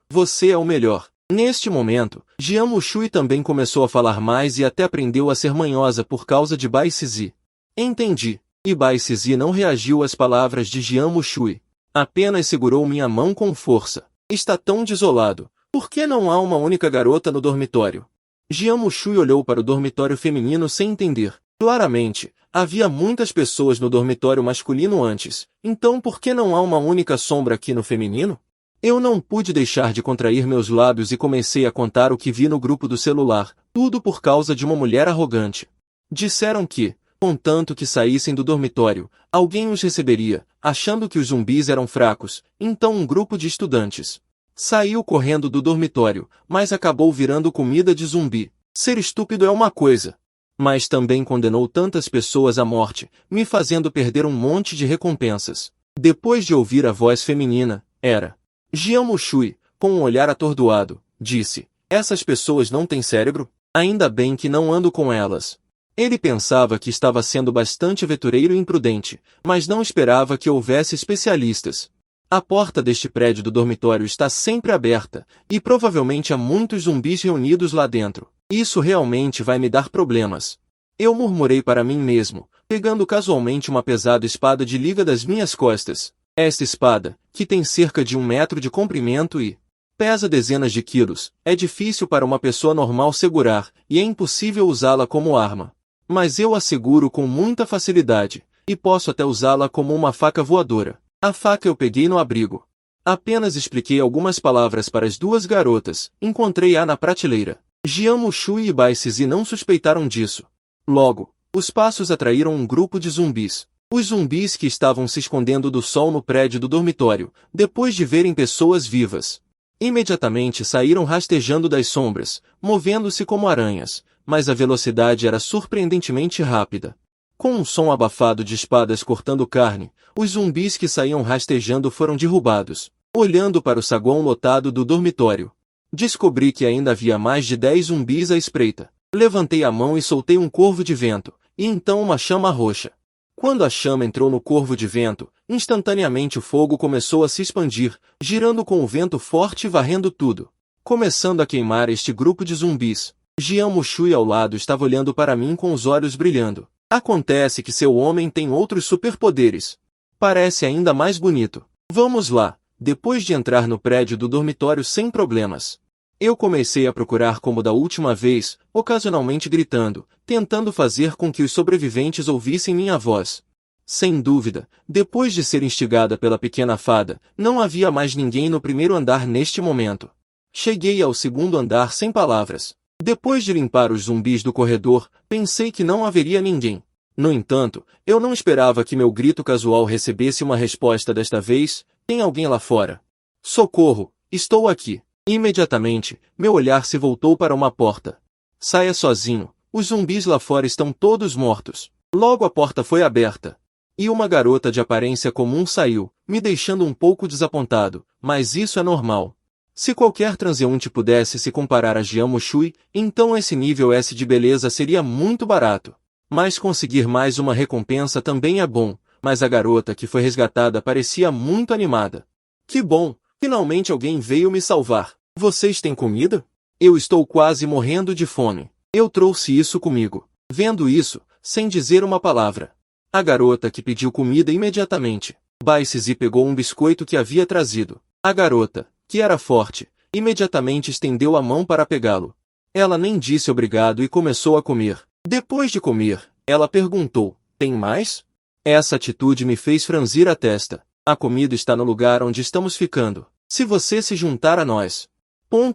Você é o melhor. Neste momento, Jian Mushui também começou a falar mais e até aprendeu a ser manhosa por causa de Bai Sisi. Entendi. E Bai Sisi não reagiu às palavras de Jian Mushui. Apenas segurou minha mão com força. Está tão desolado. Por que não há uma única garota no dormitório? Jian Mushui olhou para o dormitório feminino sem entender. Claramente, havia muitas pessoas no dormitório masculino antes, então por que não há uma única sombra aqui no feminino? Eu não pude deixar de contrair meus lábios e comecei a contar o que vi no grupo do celular, tudo por causa de uma mulher arrogante. Disseram que, contanto que saíssem do dormitório, alguém os receberia, achando que os zumbis eram fracos, então um grupo de estudantes saiu correndo do dormitório, mas acabou virando comida de zumbi. Ser estúpido é uma coisa, mas também condenou tantas pessoas à morte, me fazendo perder um monte de recompensas. Depois de ouvir a voz feminina, era Jian Mushui, com um olhar atordoado, disse: essas pessoas não têm cérebro? Ainda bem que não ando com elas. Ele pensava que estava sendo bastante aventureiro e imprudente, mas não esperava que houvesse especialistas. A porta deste prédio do dormitório está sempre aberta, e provavelmente há muitos zumbis reunidos lá dentro. Isso realmente vai me dar problemas. Eu murmurei para mim mesmo, pegando casualmente uma pesada espada de liga das minhas costas. Esta espada, que tem cerca de 1 metro de comprimento e pesa dezenas de quilos, é difícil para uma pessoa normal segurar, e é impossível usá-la como arma. Mas eu a seguro com muita facilidade, e posso até usá-la como uma faca voadora. A faca eu peguei no abrigo. Apenas expliquei algumas palavras para as duas garotas, encontrei-a na prateleira. Jian Mushui e Bai Cizi não suspeitaram disso. Logo, os passos atraíram um grupo de zumbis. Os zumbis que estavam se escondendo do sol no prédio do dormitório, depois de verem pessoas vivas. Imediatamente saíram rastejando das sombras, movendo-se como aranhas, mas a velocidade era surpreendentemente rápida. Com um som abafado de espadas cortando carne, os zumbis que saíam rastejando foram derrubados. Olhando para o saguão lotado do dormitório, descobri que ainda havia mais de 10 zumbis à espreita. Levantei a mão e soltei um corvo de vento, e então uma chama roxa. Quando a chama entrou no corvo de vento, instantaneamente o fogo começou a se expandir, girando com o vento forte e varrendo tudo, começando a queimar este grupo de zumbis. Jian Mushui ao lado estava olhando para mim com os olhos brilhando. Acontece que seu homem tem outros superpoderes. Parece ainda mais bonito. Vamos lá, depois de entrar no prédio do dormitório sem problemas. Eu comecei a procurar como da última vez, ocasionalmente gritando, tentando fazer com que os sobreviventes ouvissem minha voz. Sem dúvida, depois de ser instigada pela pequena fada, não havia mais ninguém no primeiro andar neste momento. Cheguei ao segundo andar sem palavras. Depois de limpar os zumbis do corredor, pensei que não haveria ninguém. No entanto, eu não esperava que meu grito casual recebesse uma resposta desta vez. Tem alguém lá fora? Socorro, estou aqui. Imediatamente, meu olhar se voltou para uma porta. Saia sozinho, os zumbis lá fora estão todos mortos. Logo a porta foi aberta. E uma garota de aparência comum saiu, me deixando um pouco desapontado, mas isso é normal. Se qualquer transeunte pudesse se comparar a Jian Mushui, então esse nível S de beleza seria muito barato. Mas conseguir mais uma recompensa também é bom, mas a garota que foi resgatada parecia muito animada. Que bom, finalmente alguém veio me salvar. Vocês têm comida? Eu estou quase morrendo de fome. Eu trouxe isso comigo. Vendo isso, sem dizer uma palavra, a garota que pediu comida imediatamente. Bai Cizi pegou um biscoito que havia trazido. A garota, que era forte, imediatamente estendeu a mão para pegá-lo. Ela nem disse obrigado e começou a comer. Depois de comer, ela perguntou: tem mais? Essa atitude me fez franzir a testa. A comida está no lugar onde estamos ficando. Se você se juntar a nós,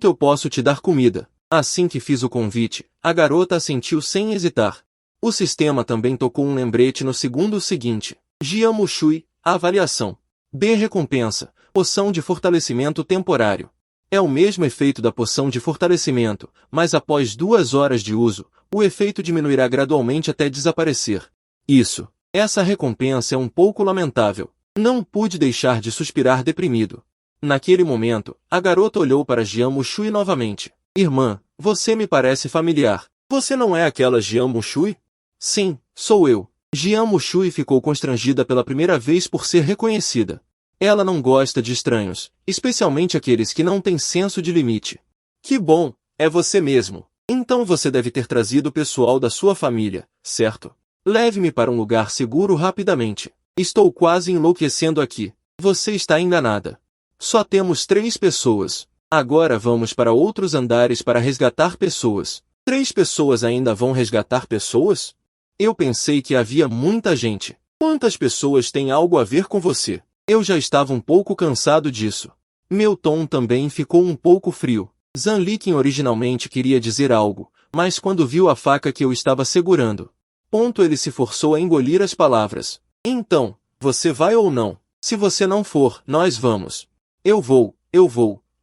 eu posso te dar comida. Assim que fiz o convite, a garota assentiu sem hesitar. O sistema também tocou um lembrete no segundo seguinte. Jian Mushui, avaliação. B. Recompensa, poção de fortalecimento temporário. É o mesmo efeito da poção de fortalecimento, mas após 2 horas de uso, o efeito diminuirá gradualmente até desaparecer. Essa recompensa é um pouco lamentável. Não pude deixar de suspirar deprimido. Naquele momento, a garota olhou para Jian Mushui novamente. Irmã, você me parece familiar. Você não é aquela Jian Mushui? Sim, sou eu. Jian Mushui ficou constrangida pela primeira vez por ser reconhecida. Ela não gosta de estranhos, especialmente aqueles que não têm senso de limite. Que bom, é você mesmo. Então você deve ter trazido o pessoal da sua família, certo? Leve-me para um lugar seguro rapidamente. Estou quase enlouquecendo aqui. Você está enganada. Só temos 3 pessoas. Agora vamos para outros andares para resgatar pessoas. 3 pessoas ainda vão resgatar pessoas? Eu pensei que havia muita gente. Quantas pessoas têm algo a ver com você? Eu já estava um pouco cansado disso. Meu tom também ficou um pouco frio. Zanlikin originalmente queria dizer algo, mas quando viu a faca que eu estava segurando, ele se forçou a engolir as palavras. Então, você vai ou não? Se você não for, nós vamos. Eu vou,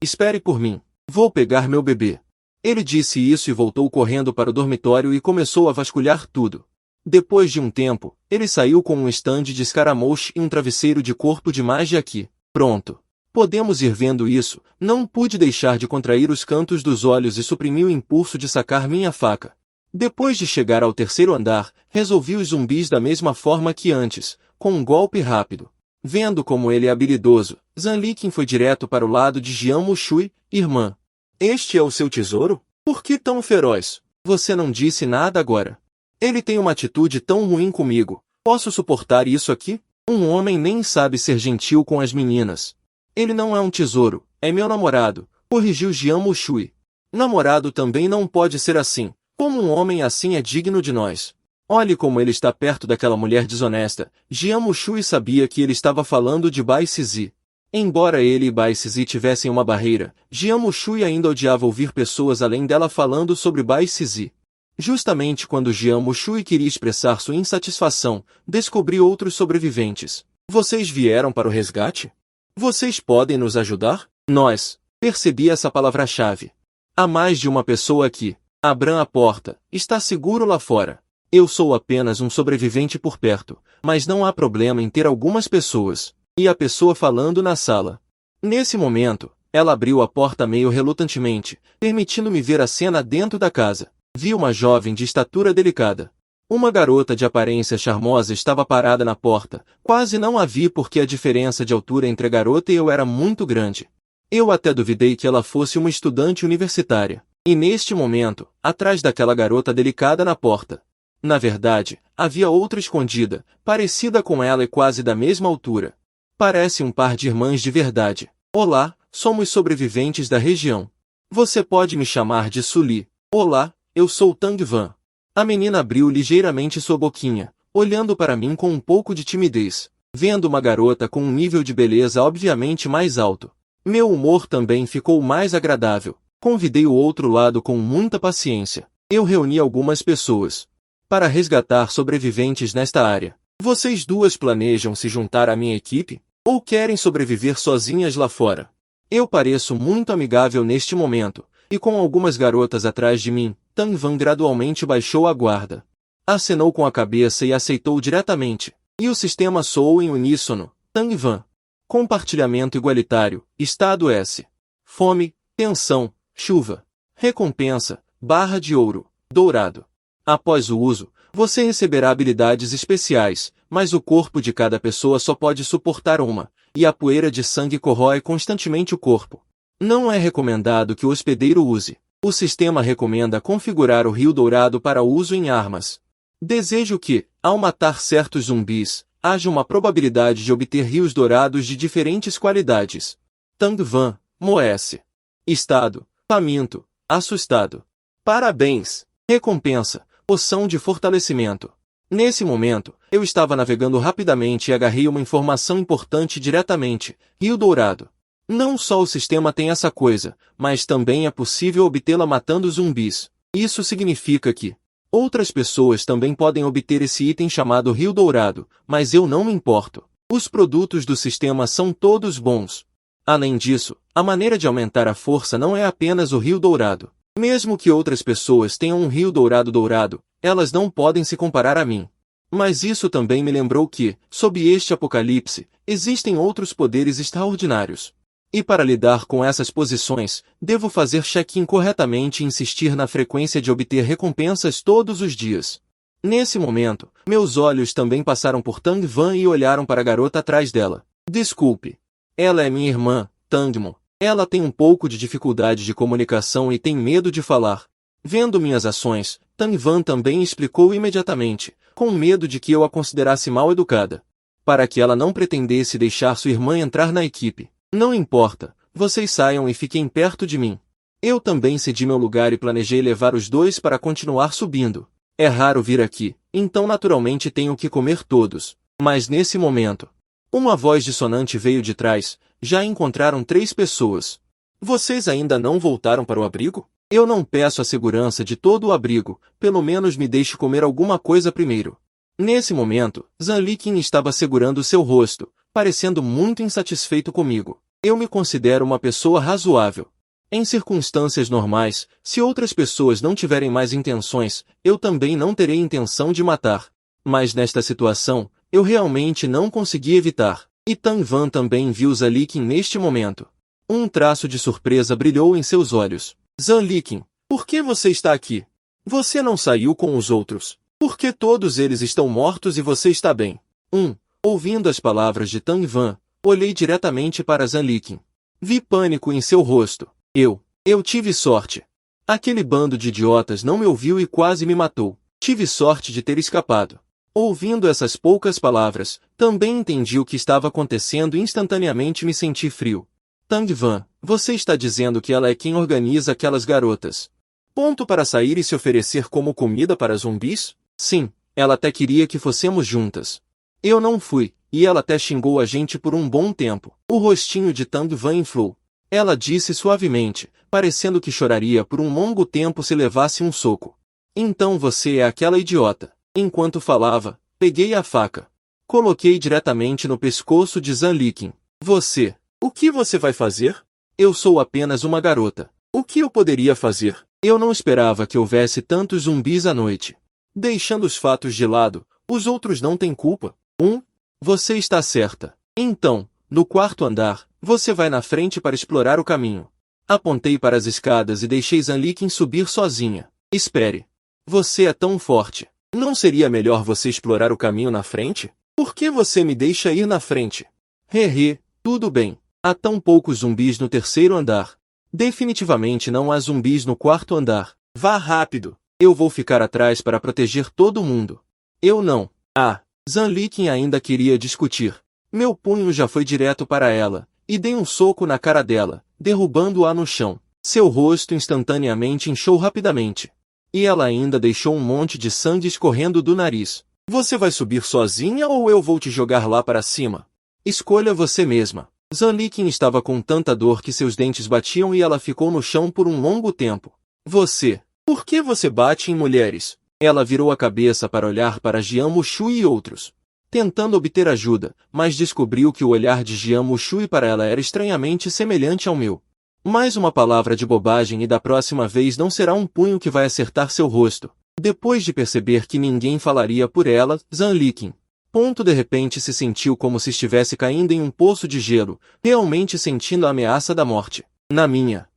espere por mim. Vou pegar meu bebê. Ele disse isso e voltou correndo para o dormitório e começou a vasculhar tudo. Depois de um tempo, ele saiu com um estande de escaramuche e um travesseiro de corpo de magia aqui. Pronto. Podemos ir vendo isso. Não pude deixar de contrair os cantos dos olhos e suprimir o impulso de sacar minha faca. Depois de chegar ao 3º andar, resolvi os zumbis da mesma forma que antes, com um golpe rápido. Vendo como ele é habilidoso, Zanlikin foi direto para o lado de Jian Mushui, irmã. Este é o seu tesouro? Por que tão feroz? Você não disse nada agora. Ele tem uma atitude tão ruim comigo. Posso suportar isso aqui? Um homem nem sabe ser gentil com as meninas. Ele não é um tesouro, é meu namorado, corrigiu Jian Mushui. Namorado também não pode ser assim. Como um homem assim é digno de nós? Olhe como ele está perto daquela mulher desonesta. Jian Mushui sabia que ele estava falando de Bai Sizi. Embora ele e Bai Sizi tivessem uma barreira, Jian Mushui ainda odiava ouvir pessoas além dela falando sobre Bai Sizi. Justamente quando Jian Mushui queria expressar sua insatisfação, descobriu outros sobreviventes. Vocês vieram para o resgate? Vocês podem nos ajudar? Nós. Percebi essa palavra-chave. Há mais de uma pessoa aqui. Abram a porta. Está seguro lá fora. Eu sou apenas um sobrevivente por perto, mas não há problema em ter algumas pessoas. E a pessoa falando na sala. Nesse momento, ela abriu a porta meio relutantemente, permitindo-me ver a cena dentro da casa. Vi uma jovem de estatura delicada. Uma garota de aparência charmosa estava parada na porta. Quase não a vi porque a diferença de altura entre a garota e eu era muito grande. Eu até duvidei que ela fosse uma estudante universitária. E neste momento, atrás daquela garota delicada na porta, na verdade, havia outra escondida, parecida com ela e quase da mesma altura. Parece um par de irmãs de verdade. Olá, somos sobreviventes da região. Você pode me chamar de Suli. Olá, eu sou Tang Van. A menina abriu ligeiramente sua boquinha, olhando para mim com um pouco de timidez, vendo uma garota com um nível de beleza obviamente mais alto. Meu humor também ficou mais agradável. Convidei o outro lado com muita paciência. Eu reuni algumas pessoas para resgatar sobreviventes nesta área. Vocês duas planejam se juntar à minha equipe? Ou querem sobreviver sozinhas lá fora? Eu pareço muito amigável neste momento, e com algumas garotas atrás de mim, Tang Van gradualmente baixou a guarda. Acenou com a cabeça e aceitou diretamente. E o sistema soou em uníssono. Tang Van. Compartilhamento igualitário. Estado S. Fome, tensão, chuva. Recompensa, barra de ouro, dourado. Após o uso, você receberá habilidades especiais, mas o corpo de cada pessoa só pode suportar uma, e a poeira de sangue corrói constantemente o corpo. Não é recomendado que o hospedeiro use. O sistema recomenda configurar o rio dourado para uso em armas. Desejo que, ao matar certos zumbis, haja uma probabilidade de obter rios dourados de diferentes qualidades. Tang Van, Moesse. Estado, faminto, assustado. Parabéns. Recompensa, poção de fortalecimento. Nesse momento, eu estava navegando rapidamente e agarrei uma informação importante diretamente. Rio Dourado. Não só o sistema tem essa coisa, mas também é possível obtê-la matando zumbis. Isso significa que outras pessoas também podem obter esse item chamado Rio Dourado, mas eu não me importo. Os produtos do sistema são todos bons. Além disso, a maneira de aumentar a força não é apenas o Rio Dourado. Mesmo que outras pessoas tenham um Rio Dourado, elas não podem se comparar a mim. Mas isso também me lembrou que, sob este apocalipse, existem outros poderes extraordinários. E para lidar com essas posições, devo fazer check-in corretamente e insistir na frequência de obter recompensas todos os dias. Nesse momento, meus olhos também passaram por Tang Van e olharam para a garota atrás dela. Desculpe. Ela é minha irmã, Tangmo. Ela tem um pouco de dificuldade de comunicação e tem medo de falar. Vendo minhas ações, Tang Van também explicou imediatamente, com medo de que eu a considerasse mal educada. Para que ela não pretendesse deixar sua irmã entrar na equipe. Não importa, vocês saiam e fiquem perto de mim. Eu também cedi meu lugar e planejei levar os dois para continuar subindo. É raro vir aqui, então naturalmente tenho que comer todos. Mas nesse momento, uma voz dissonante veio de trás. Já encontraram 3 pessoas. Vocês ainda não voltaram para o abrigo? Eu não peço a segurança de todo o abrigo, pelo menos me deixe comer alguma coisa primeiro. Nesse momento, Zanlikin estava segurando seu rosto, parecendo muito insatisfeito comigo. Eu me considero uma pessoa razoável. Em circunstâncias normais, se outras pessoas não tiverem mais intenções, eu também não terei intenção de matar. Mas nesta situação, eu realmente não consegui evitar. E Tang Van também viu Zanlikin neste momento. Um traço de surpresa brilhou em seus olhos. Zanlikin, por que você está aqui? Você não saiu com os outros. Por que todos eles estão mortos e você está bem? Ouvindo as palavras de Tang Van, olhei diretamente para Zanlikin. Vi pânico em seu rosto. Eu tive sorte. Aquele bando de idiotas não me ouviu e quase me matou. Tive sorte de ter escapado. Ouvindo essas poucas palavras, também entendi o que estava acontecendo e instantaneamente me senti frio. Tang Van, você está dizendo que ela é quem organiza aquelas garotas. Ponto para sair e se oferecer como comida para zumbis? Sim, ela até queria que fossemos juntas. Eu não fui, e ela até xingou a gente por um bom tempo. O rostinho de Tang Van inflou. Ela disse suavemente, parecendo que choraria por um longo tempo se levasse um soco. Então você é aquela idiota. Enquanto falava, peguei a faca. Coloquei diretamente no pescoço de Zanlikin. O que você vai fazer? Eu sou apenas uma garota. O que eu poderia fazer? Eu não esperava que houvesse tantos zumbis à noite. Deixando os fatos de lado, os outros não têm culpa. Você está certa. Então, no 4º andar, você vai na frente para explorar o caminho. Apontei para as escadas e deixei Zanlikin subir sozinha. Espere. Você é tão forte. Não seria melhor você explorar o caminho na frente? Por que você me deixa ir na frente? Tudo bem. Há tão poucos zumbis no 3º andar. Definitivamente não há zumbis no 4º andar. Vá rápido. Eu vou ficar atrás para proteger todo mundo. Eu não. Zanlikin ainda queria discutir. Meu punho já foi direto para ela, e dei um soco na cara dela, derrubando-a no chão. Seu rosto instantaneamente inchou rapidamente. E ela ainda deixou um monte de sangue escorrendo do nariz. Você vai subir sozinha ou eu vou te jogar lá para cima? Escolha você mesma. Zanlikin estava com tanta dor que seus dentes batiam e ela ficou no chão por um longo tempo. Por que você bate em mulheres? Ela virou a cabeça para olhar para Jian Mushui e outros, tentando obter ajuda, mas descobriu que o olhar de Jian Mushui para ela era estranhamente semelhante ao meu. Mais uma palavra de bobagem e da próxima vez não será um punho que vai acertar seu rosto. Depois de perceber que ninguém falaria por ela, Zanlikin, de repente se sentiu como se estivesse caindo em um poço de gelo, realmente sentindo a ameaça da morte. Na minha